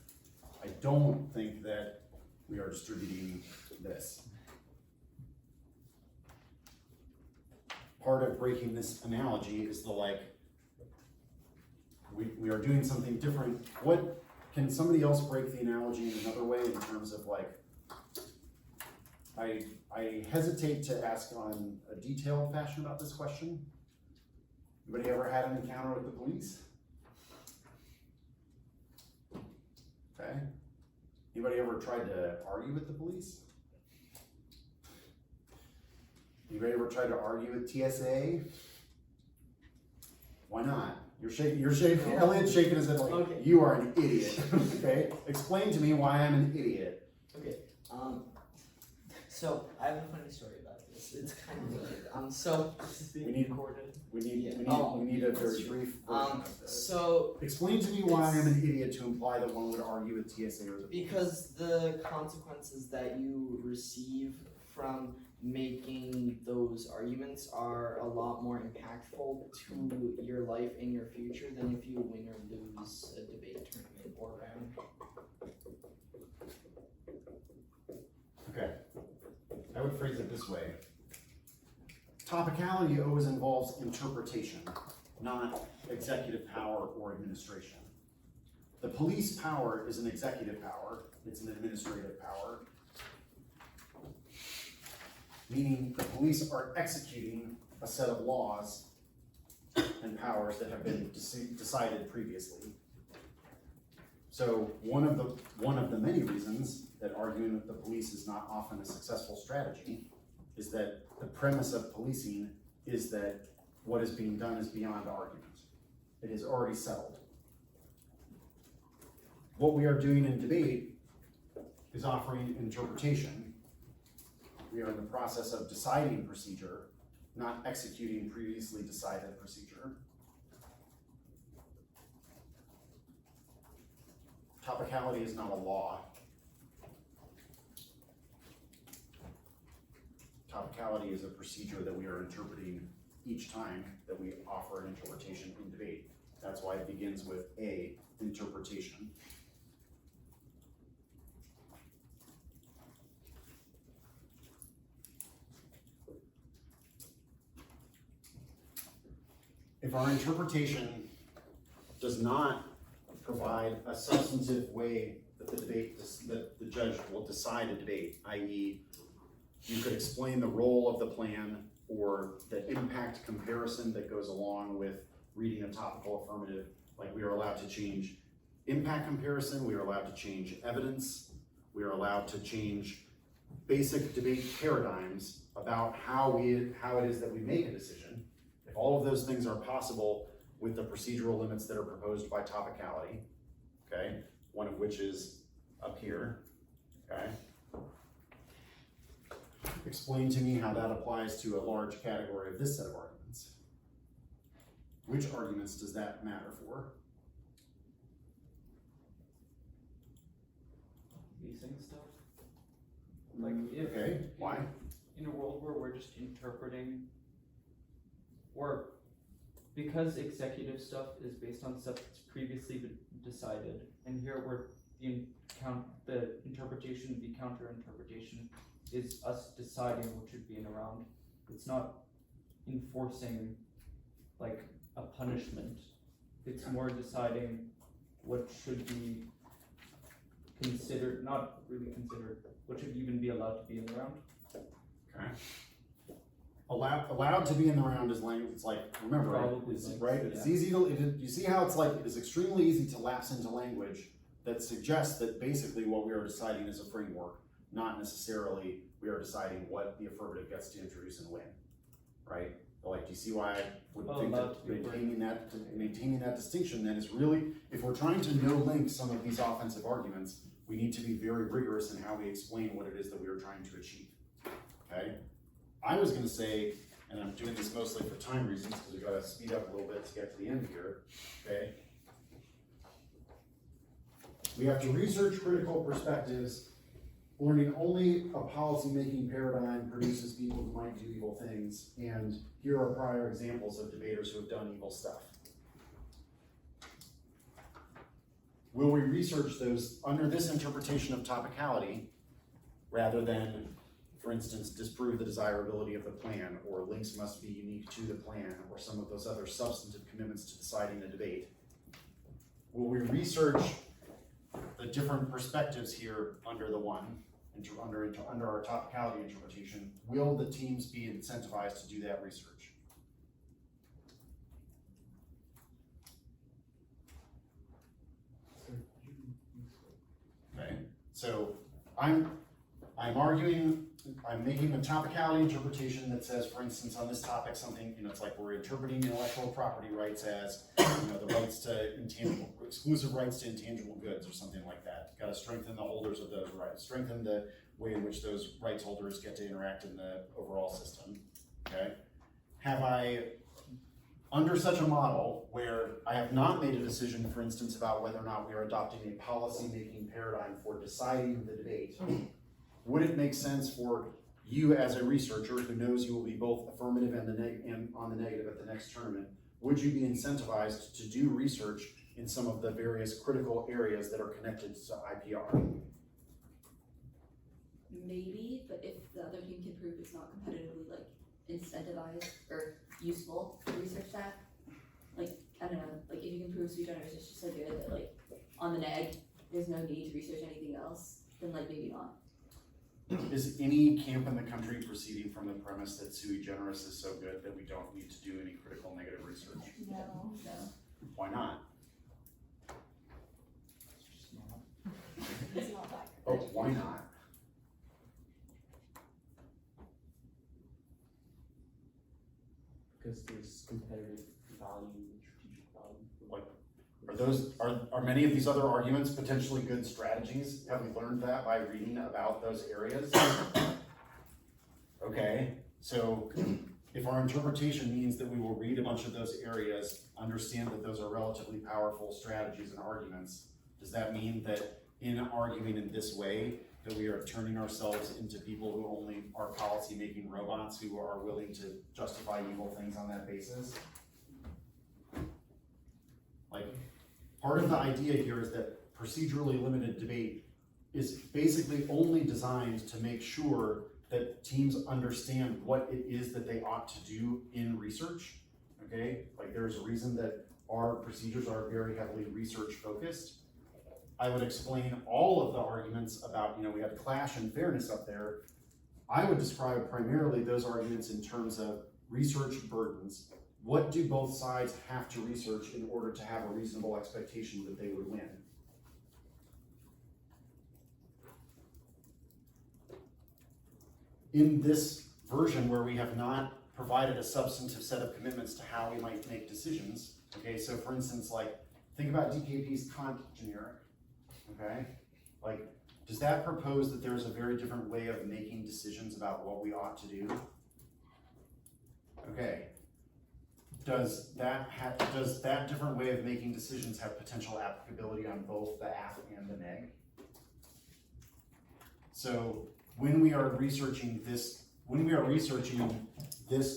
I don't think that we are distributing this. Part of breaking this analogy is the like, we are doing something different. What, can somebody else break the analogy in another way in terms of like, I hesitate to ask on a detailed fashion about this question. Anybody ever had an encounter with the police? Okay. Anybody ever tried to argue with the police? Anybody ever tried to argue with TSA? Why not? You're shaking, Elliot's shaking his head like, Okay. you are an idiot, okay? Explain to me why I'm an idiot. Okay, so I have a funny story about this. It's kind of related. So We need, we need a very brief version of this. so Explain to me why I'm an idiot to imply that one would argue with TSA or the police. because the consequences that you receive from making those arguments are a lot more impactful to your life and your future than if you win or lose a debate tournament or round. Okay, I would phrase it this way. Topicality always involves interpretation, not executive power or administration. The police power is an executive power, it's an administrative power, meaning the police are executing a set of laws and powers that have been decided previously. So one of the many reasons that arguing with the police is not often a successful strategy is that the premise of policing is that what is being done is beyond argument. It is already settled. What we are doing in debate is offering interpretation. We are in the process of deciding procedure, not executing previously decided procedure. Topicality is not a law. Topicality is a procedure that we are interpreting each time that we offer an interpretation in debate. That's why it begins with a interpretation. If our interpretation does not provide a substantive way that the judge will decide a debate, i.e., you could explain the role of the plan or the impact comparison that goes along with reading a topical affirmative, like we are allowed to change impact comparison, we are allowed to change evidence, we are allowed to change basic debate paradigms about how it is that we make a decision. If all of those things are possible with the procedural limits that are proposed by Topicality, okay, one of which is up here, okay? Explain to me how that applies to a large category of this set of arguments. Which arguments does that matter for? Leasing stuff. Like if Okay, why? in a world where we're just interpreting, or because executive stuff is based on stuff that's previously been decided, and here where the interpretation, the counter interpretation is us deciding what should be in a round. It's not enforcing like a punishment. It's more deciding what should be considered, not really considered, what should even be allowed to be in the round. Okay. Allowed to be in the round is language. It's like, remember, Probably it's, like, right? It's yeah. easy to, you see how it's like, it is extremely easy to lapse into language that suggests that basically what we are deciding is a framework, not necessarily we are deciding what the affirmative gets to introduce and when, right? But like, do you see why I would think that maintaining that distinction then is really, if we're trying to no-link some of these offensive arguments, we need to be very rigorous in how we explain what it is that we are trying to achieve, okay? I was gonna say, and I'm doing this mostly for time reasons, because we gotta speed up a little bit to get to the end here, okay? We have to research critical perspectives. Learning only a policy-making paradigm produces people who might do evil things, and here are prior examples of debaters who have done evil stuff. Will we research those under this interpretation of topicality, rather than, for instance, disprove the desirability of the plan, or links must be unique to the plan, or some of those other substantive commitments to deciding a debate? Will we research the different perspectives here under the one, under our topicality interpretation? Will the teams be incentivized to do that research? Okay, so I'm arguing I'm making a topicality interpretation that says, for instance, on this topic, something, it's like we're interpreting intellectual property rights as, the rights to exclusive rights to intangible goods or something like that. Gotta strengthen the holders of those rights, strengthen the way in which those rights holders get to interact in the overall system, okay? Have I, under such a model where I have not made a decision, for instance, about whether or not we are adopting a policy-making paradigm for deciding the debate, would it make sense for you as a researcher who knows you will be both affirmative and on the negative at the next tournament, would you be incentivized to do research in some of the various critical areas that are connected to IPR? Maybe, but if the other team can prove it's not competitively like incentivized or useful to research that, like, I don't know, like if you can prove sui generis is just so good that like on the neg, there's no need to research anything else, then like maybe not. Is any camp in the country proceeding from the premise that sui generis is so good that we don't need to do any critical negative research? No. No. Why not? It's not that Oh, good. why not? Because there's competitive value and strategic value. Like, are many of these other arguments potentially good strategies? Have we learned that by reading about those areas? Okay, so if our interpretation means that we will read a bunch of those areas, understand that those are relatively powerful strategies and arguments, does that mean that in arguing in this way, that we are turning ourselves into people who only are policy-making robots who are willing to justify evil things on that basis? Like, part of the idea here is that procedurally limited debate is basically only designed to make sure that teams understand what it is that they ought to do in research, okay? Like, there's a reason that our procedures are very heavily research-focused. I would explain all of the arguments about, we have clash and fairness up there. I would describe primarily those arguments in terms of research burdens. What do both sides have to research in order to have a reasonable expectation that they would win? In this version where we have not provided a substantive set of commitments to how we might make decisions, okay, so for instance, like, think about DKP's Kant generic, okay? Like, does that propose that there's a very different way of making decisions about what we ought to do? Okay. Does that different way of making decisions have potential applicability on both the aff and the neg? So when we are researching this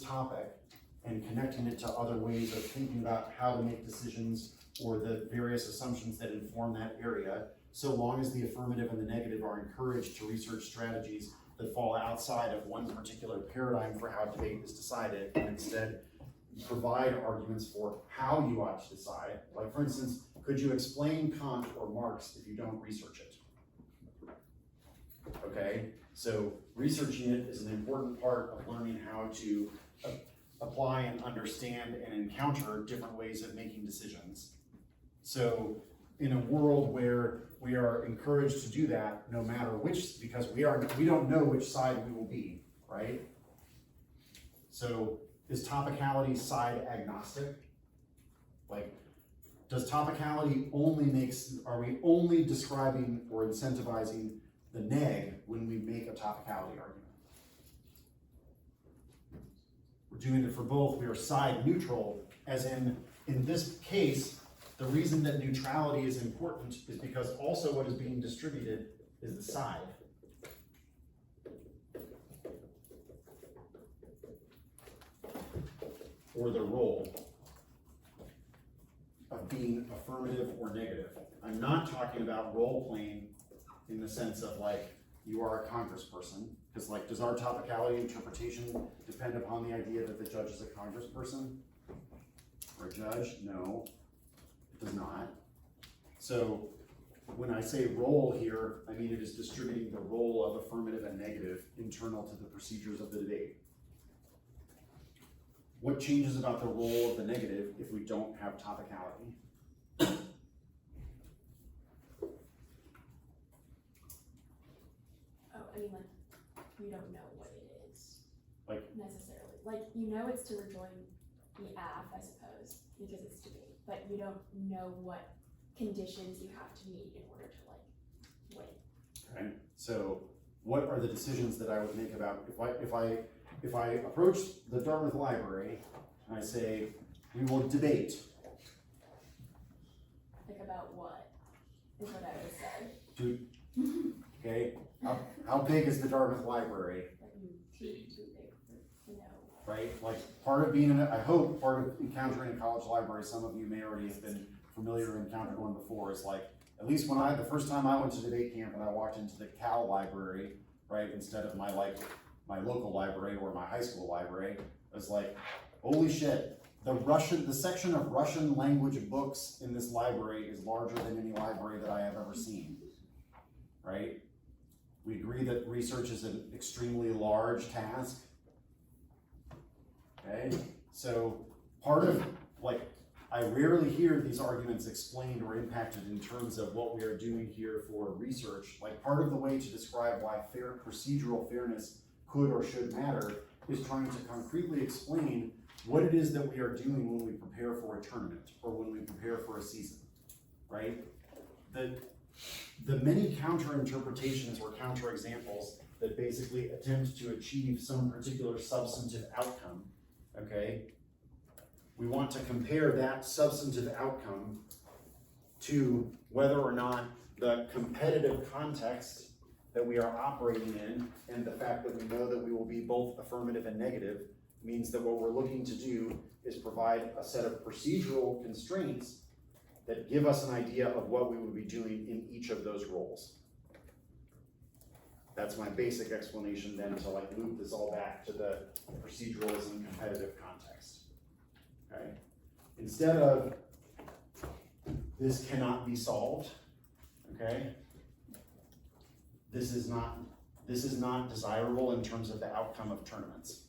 topic and connecting it to other ways of thinking about how to make decisions or the various assumptions that inform that area, so long as the affirmative and the negative are encouraged to research strategies that fall outside of one particular paradigm for how debate is decided, and instead provide arguments for how you ought to decide. Like, for instance, could you explain Kant or Marx if you don't research it? Okay, so researching it is an important part of learning how to apply and understand and encounter different ways of making decisions. So in a world where we are encouraged to do that, no matter which, because we don't know which side we will be, right? So is topicality side agnostic? Like, does topicality are we only describing or incentivizing the neg when we make a topicality argument? We're doing it for both. We are side neutral, as in this case, the reason that neutrality is important is because also what is being distributed is the side. Or the role of being affirmative or negative. I'm not talking about role playing in the sense of like, you are a congressperson, because like, does our topicality interpretation depend upon the idea that the judge is a congressperson or a judge? No, it does not. So when I say role here, I mean it is distributing the role of affirmative and negative internal to the procedures of the debate. What changes about the role of the negative if we don't have topicality? you don't know what it is. Like- necessarily, like, you know it's to rejoin the AF, I suppose, because it's debate, but you don't know what conditions you have to meet in order to like win. Okay, so what are the decisions that I would make about, if I approach the Dartmouth Library and I say, we will debate, Like about what is what I would say. okay? How big is the Dartmouth Library, Like too big for no. right? Like, part of being, I hope part of encountering a college library, some of you may already have been familiar and encountered one before, is like, at least when the first time I went to debate camp and I walked into the Cal library, right, instead of my local library or my high school library, I was like, holy shit, the section of Russian language books in this library is larger than any library that I have ever seen, right? We agree that research is an extremely large task, okay? So part of, like, I rarely hear these arguments explained or impacted in terms of what we are doing here for research. Like, part of the way to describe why procedural fairness could or should matter is trying to concretely explain what it is that we are doing when we prepare for a tournament or when we prepare for a season, right? The many counter interpretations or counter examples that basically attempt to achieve some particular substantive outcome, okay? We want to compare that substantive outcome to whether or not the competitive context that we are operating in and the fact that we know that we will be both affirmative and negative means that what we're looking to do is provide a set of procedural constraints that give us an idea of what we would be doing in each of those roles. That's my basic explanation then to like loop this all back to the proceduralism competitive context. Okay? Instead of this cannot be solved, okay? This is not desirable in terms of the outcome of tournaments.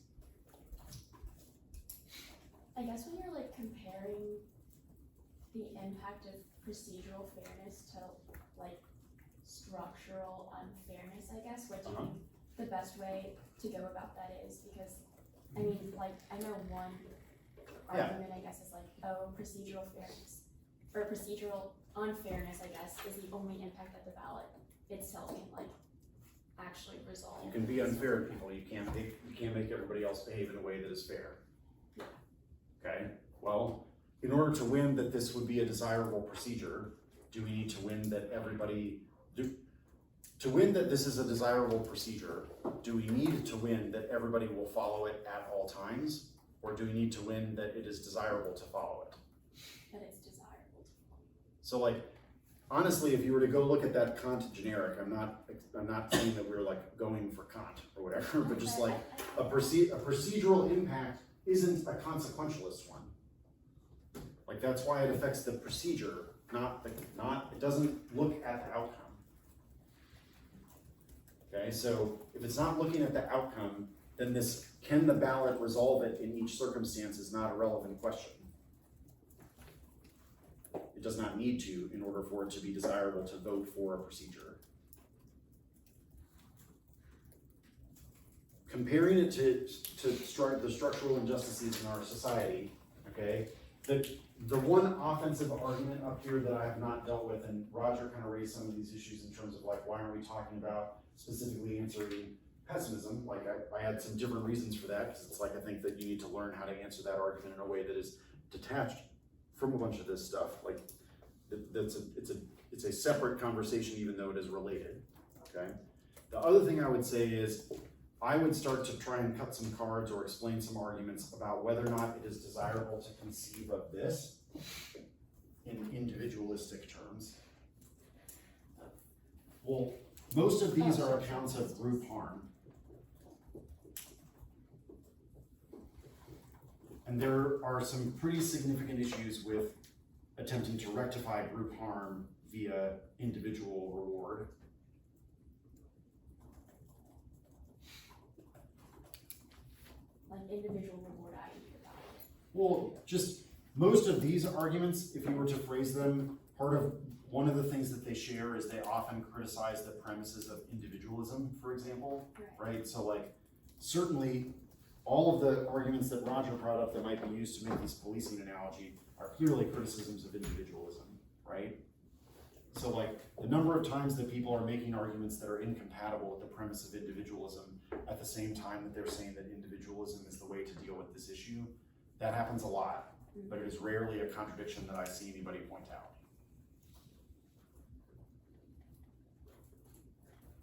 I guess when you're like comparing the impact of procedural fairness to like structural unfairness, I guess, what do you think the best way to go about that is? Because I mean, like, I know one argument, I guess, is like, oh, procedural fairness or procedural unfairness, I guess, is the only impact that the ballot itself can like actually resolve. You can be unfair to people. You can't make everybody else behave in a way that is fair. Okay. Well, in order to win that this would be a desirable procedure, do we need to win that to win that this is a desirable procedure, do we need to win that everybody will follow it at all times? Or do we need to win that it is desirable to follow it? That it's desirable to follow. So like, honestly, if you were to go look at that Kant generic, I'm not saying that we're like going for Kant or whatever, but just like a procedural impact isn't a consequentialist one. Like, that's why it affects the procedure, it doesn't look at the outcome. Okay, so if it's not looking at the outcome, then this, can the ballot resolve it in each circumstance, is not a relevant question. It does not need to in order for it to be desirable to vote for a procedure. Comparing it to the structural injustices in our society, okay, the one offensive argument up here that I have not dealt with, and Roger kind of raised some of these issues in terms of like, why aren't we talking about specifically answering pessimism? Like, I had some different reasons for that, because it's like, I think that you need to learn how to answer that argument in a way that is detached from a bunch of this stuff. Like, it's a separate conversation, even though it is related, okay? The other thing I would say is, I would start to try and cut some cards or explain some arguments about whether or not it is desirable to conceive of this in individualistic terms. Well, most of these are accounts of group harm. And there are some pretty significant issues with attempting to rectify group harm via individual reward. Like individual reward, I hear about it. Well, just most of these arguments, if you were to phrase them, part of one of the things that they share is they often criticize the premises of individualism, for example, right? So like, certainly, all of the arguments that Roger brought up that might be used to make this policing analogy are clearly criticisms of individualism, right? So like, the number of times that people are making arguments that are incompatible with the premise of individualism at the same time that they're saying that individualism is the way to deal with this issue, that happens a lot, but it is rarely a contradiction that I see anybody point out.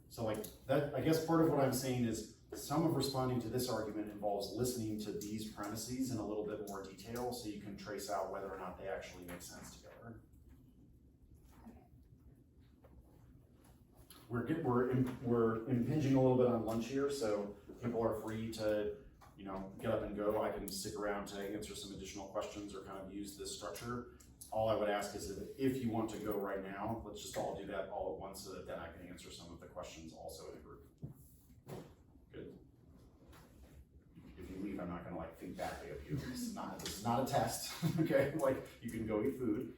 So like, that, I guess part of what I'm saying is some of responding to this argument involves listening to these premises in a little bit more detail so you can trace out whether or not they actually make sense together. We're impinging a little bit on lunch here, so people are free to, you know, get up and go. I can stick around to answer some additional questions or kind of use this structure. All I would ask is that if you want to go right now, let's just all do that all at once so that then I can answer some of the questions also in a group. Good. If you leave, I'm not gonna like think badly of you. This is not a test, okay? Like, you can go eat food.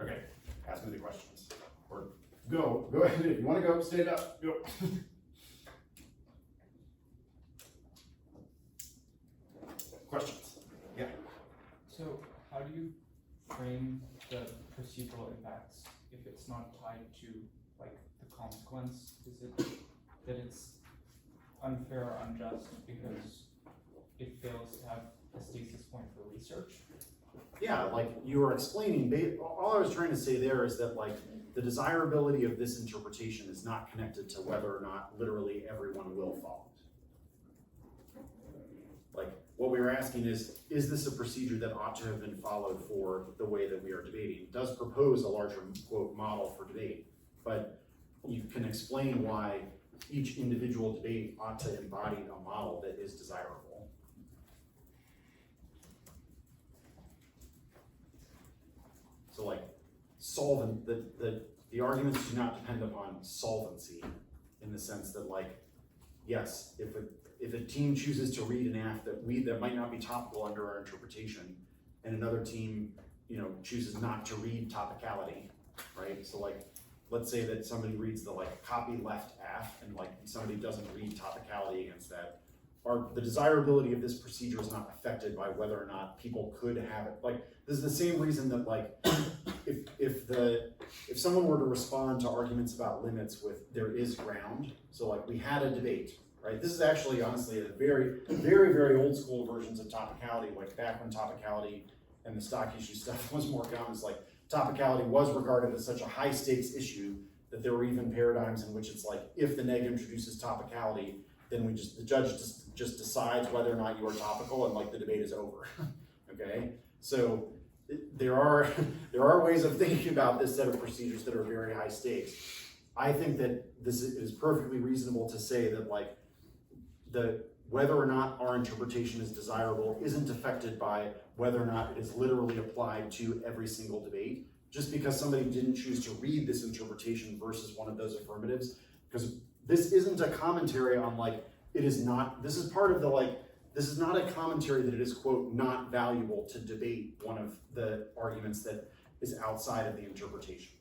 Okay, ask me the questions. Or go ahead, if you wanna go, stand up, go. Questions? Yeah. So how do you frame the procedural impacts if it's not tied to like the consequence? Is it that it's unfair or unjust because it fails to have a stasis point for research? Yeah, like you were explaining, all I was trying to say there is that like the desirability of this interpretation is not connected to whether or not literally everyone will follow it. Like, what we were asking is this a procedure that ought to have been followed for the way that we are debating? It does propose a larger, quote, model for debate, but you can explain why each individual debate ought to embody a model that is desirable. So like, the arguments do not depend upon solvency in the sense that like, yes, if a team chooses to read an aff that might not be topical under our interpretation, and another team, you know, chooses not to read topicality, right? So like, let's say that somebody reads the like copy left aff, and like somebody doesn't read topicality against that. The desirability of this procedure is not affected by whether or not people could have it. Like, this is the same reason that like, if someone were to respond to arguments about limits with there is ground, so like we had a debate, right? This is actually honestly a very, very, very old school versions of topicality, like back when topicality and the stock issue stuff was more common. It's like topicality was regarded as such a high stakes issue that there were even paradigms in which it's like, if the neg introduces topicality, then the judge just decides whether or not you are topical, and like the debate is over. Okay, so there are ways of thinking about this set of procedures that are very high stakes. I think that it is perfectly reasonable to say that like whether or not our interpretation is desirable isn't affected by whether or not it is literally applied to every single debate. Just because somebody didn't choose to read this interpretation versus one of those affirmatives, because this isn't a commentary on like, this is part of the like, this is not a commentary that it is, quote, not valuable to debate one of the arguments that is outside of the interpretation,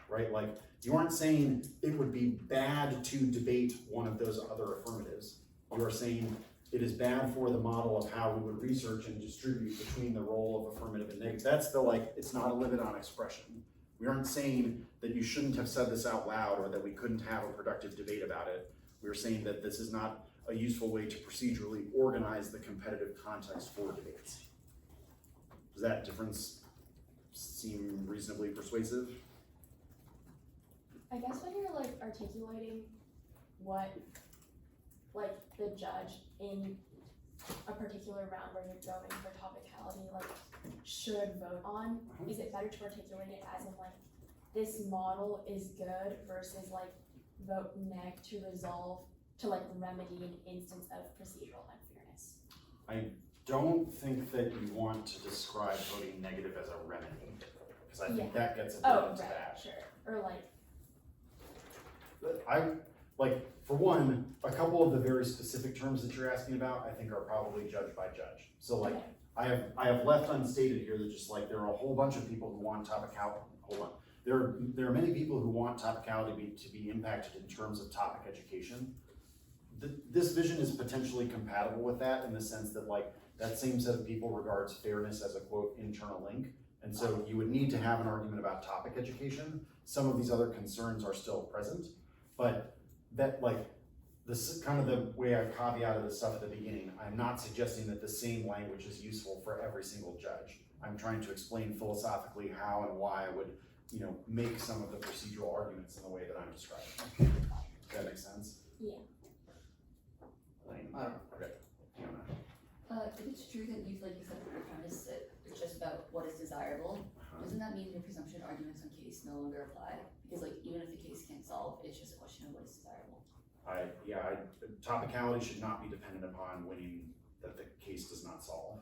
right? Like, you aren't saying it would be bad to debate one of those other affirmatives. You are saying it is bad for the model of how we would research and distribute between the role of affirmative and negative. That's the like, it's not a limit on expression. We aren't saying that you shouldn't have said this out loud or that we couldn't have a productive debate about it. We're saying that this is not a useful way to procedurally organize the competitive context for debates. Does that difference seem reasonably persuasive? I guess when you're like articulating what like the judge in a particular round where you're going for topicality like should vote on, is it better to articulate it as in like this model is good versus like vote neg to resolve to like remedy an instance of procedural unfairness? I don't think that you want to describe voting negative as a remedy, because I think that gets a bit into that. Sure. Or like, like, for one, a couple of the very specific terms that you're asking about, I think are probably judge by judge. So like, I have left unstated here that just like, there are a whole bunch of people who want topicality, hold on. There are many people who want topicality to be impacted in terms of topic education. This vision is potentially compatible with that in the sense that like, that same set of people regards fairness as a quote internal link. And so you would need to have an argument about topic education. Some of these other concerns are still present, but that like, this is kind of the way I caveated this stuff at the beginning. I'm not suggesting that the same language is useful for every single judge. I'm trying to explain philosophically how and why I would, you know, make some of the procedural arguments in the way that I'm describing. Does that make sense? Yeah. Lane? I don't know. Okay. Fiona? If it's true that you, like you said, your premise that it's just about what is desirable, doesn't that mean your presumption arguments on case no longer apply? Because like, even if the case can't solve, it's just a question of what is desirable. Topicality should not be dependent upon winning that the case does not solve.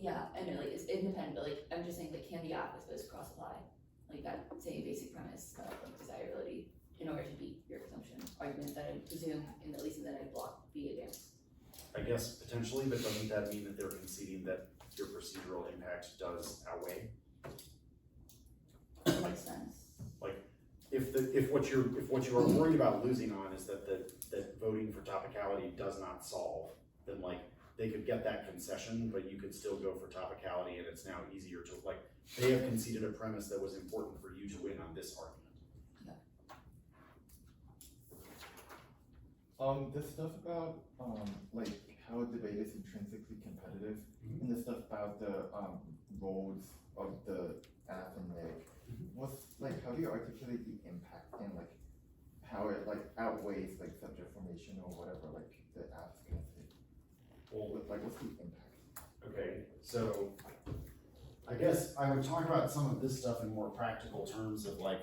Yeah, I know, like, it's independent, but like, I'm just saying, like, can the opposites cross-apply? Like that same basic premise of like desirability in order to beat your presumption argument that I presume, in at least in that I block be advanced. I guess potentially, but doesn't that mean that they're conceding that your procedural impact does outweigh? That makes sense. Like, if what you are worried about losing on is that voting for topicality does not solve, then like, they could get that concession, but you could still go for topicality, and it's now easier to, like, they have conceded a premise that was important for you to win on this argument. The stuff about, like, how debate is intrinsically competitive, and the stuff about the, roles of the app and neg, what's, like, how do you articulate the impact and, like, how it, like, outweighs, like, subject formation or whatever, like, the app's gonna take? Well, like, what's the impact? Okay, so I guess I would talk about some of this stuff in more practical terms of like,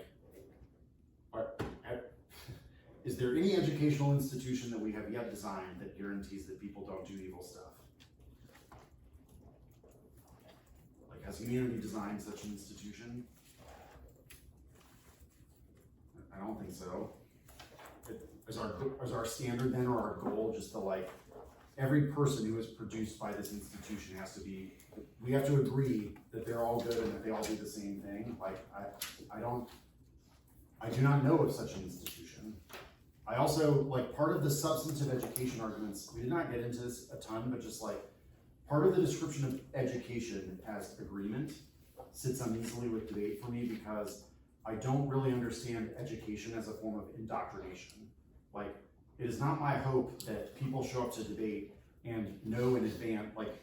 is there any educational institution that we have yet designed that guarantees that people don't do evil stuff? Like, has humanity designed such an institution? I don't think so. Is our standard then, or our goal just to like, every person who is produced by this institution has to be, we have to agree that they're all good and that they all do the same thing? Like, I do not know of such an institution. I also, like, part of the substantive education arguments, we did not get into this a ton, but just like, part of the description of education as agreement sits uneasily with debate for me because I don't really understand education as a form of indoctrination. Like, it is not my hope that people show up to debate and know in advance, like,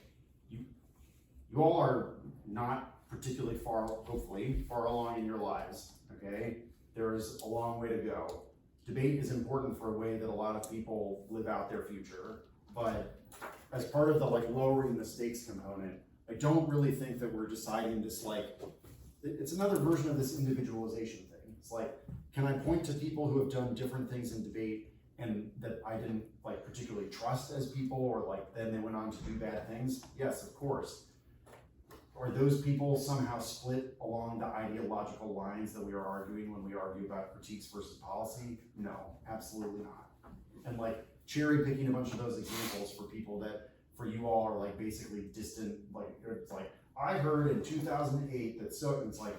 you all are not particularly far, hopefully, far along in your lives, okay? There is a long way to go. Debate is important for a way that a lot of people live out their future, but as part of the like lowering the stakes component, I don't really think that we're deciding this like, it's another version of this individualization thing. It's like, can I point to people who have done different things in debate and that I didn't like particularly trust as people, or like then they went on to do bad things? Yes, of course. Are those people somehow split along the ideological lines that we are arguing when we argue about critiques versus policy? No, absolutely not. And like cherry picking a bunch of those examples for people that for you all are like basically distant, like it's like, I heard in 2008 that so, it's like,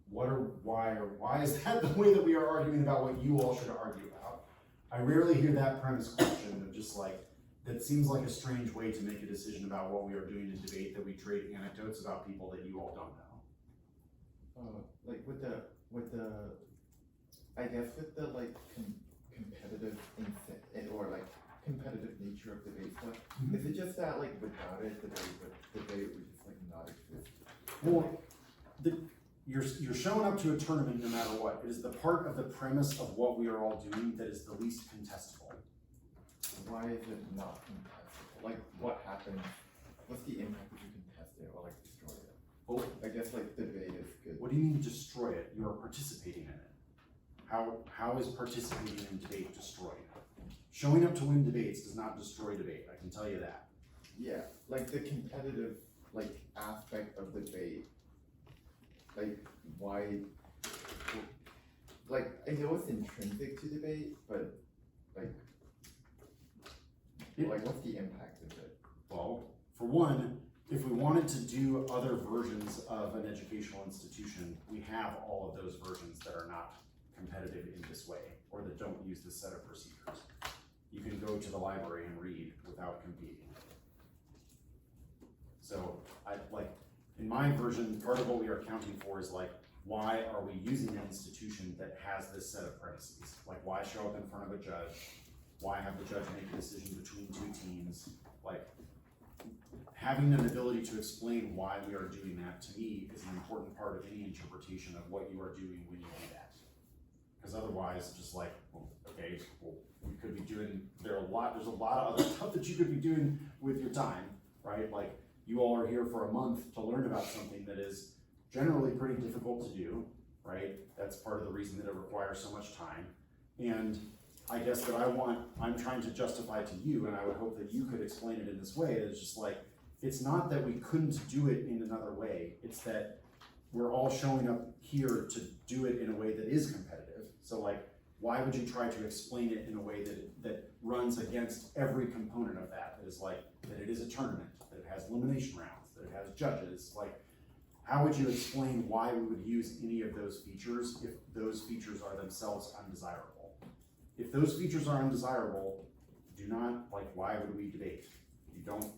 why is that the way that we are arguing about what you all should argue about? I rarely hear that premise question of just like, that seems like a strange way to make a decision about what we are doing in debate, that we trade anecdotes about people that you all don't know. Like with the, I guess with the like competitive or like competitive nature of debate stuff, is it just that like without it, debate would just like not exist? Well, you're showing up to a tournament no matter what. It is the part of the premise of what we are all doing that is the least contestable. Why is it not contestable? Like, what happens? What's the impact if you contest it or like destroy it? Well, I guess like debate is good. what do you mean destroy it? You are participating in it. How is participating in debate destroyed? Showing up to win debates does not destroy debate. I can tell you that. Yeah, like the competitive like aspect of debate. Like why? Like I know it's intrinsic to debate, but Like what's the impact of it? Well, for one, if we wanted to do other versions of an educational institution, we have all of those versions that are not competitive in this way, or that don't use this set of procedures. You can go to the library and read without competing. So, in my version, part of what we are accounting for is like, why are we using an institution that has this set of premises? Like, why show up in front of a judge? Why have the judge make a decision between two teams? Like, having an ability to explain why we are doing that, to me, is an important part of any interpretation of what you are doing when you do that. Because otherwise, just like, well, okay, well, we could be doing, there's a lot of other stuff that you could be doing with your time, right? Like, you all are here for a month to learn about something that is generally pretty difficult to do, right? That's part of the reason that it requires so much time. And I guess that I'm trying to justify to you, and I would hope that you could explain it in this way, it's just like, it's not that we couldn't do it in another way, it's that we're all showing up here to do it in a way that is competitive. So like, why would you try to explain it in a way that runs against every component of that? That is like, that it is a tournament, that it has elimination rounds, that it has judges. Like, how would you explain why we would use any of those features if those features are themselves undesirable? If those features are undesirable, do not, like, why would we debate? You don't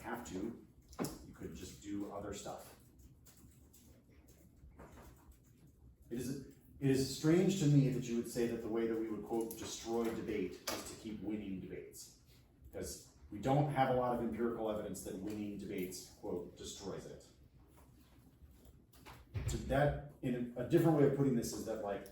have to. You could just do other stuff. It is strange to me that you would say that the way that we would, quote, destroy debate is to keep winning debates. Because we don't have a lot of empirical evidence that winning debates, quote, destroys it. So that, in a different way of putting this, is that, like,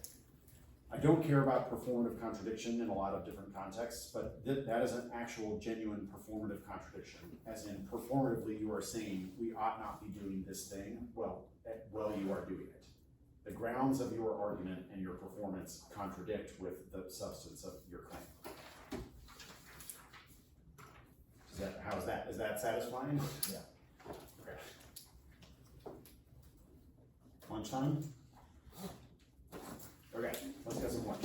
I don't care about performative contradiction in a lot of different contexts, but that is an actual genuine performative contradiction. As in, performatively, you are saying we ought not be doing this thing. Well, you are doing it. The grounds of your argument and your performance contradict with the substance of your claim. How's that? Is that satisfying? Yeah. Okay. Lunchtime? Okay, let's get some lunch.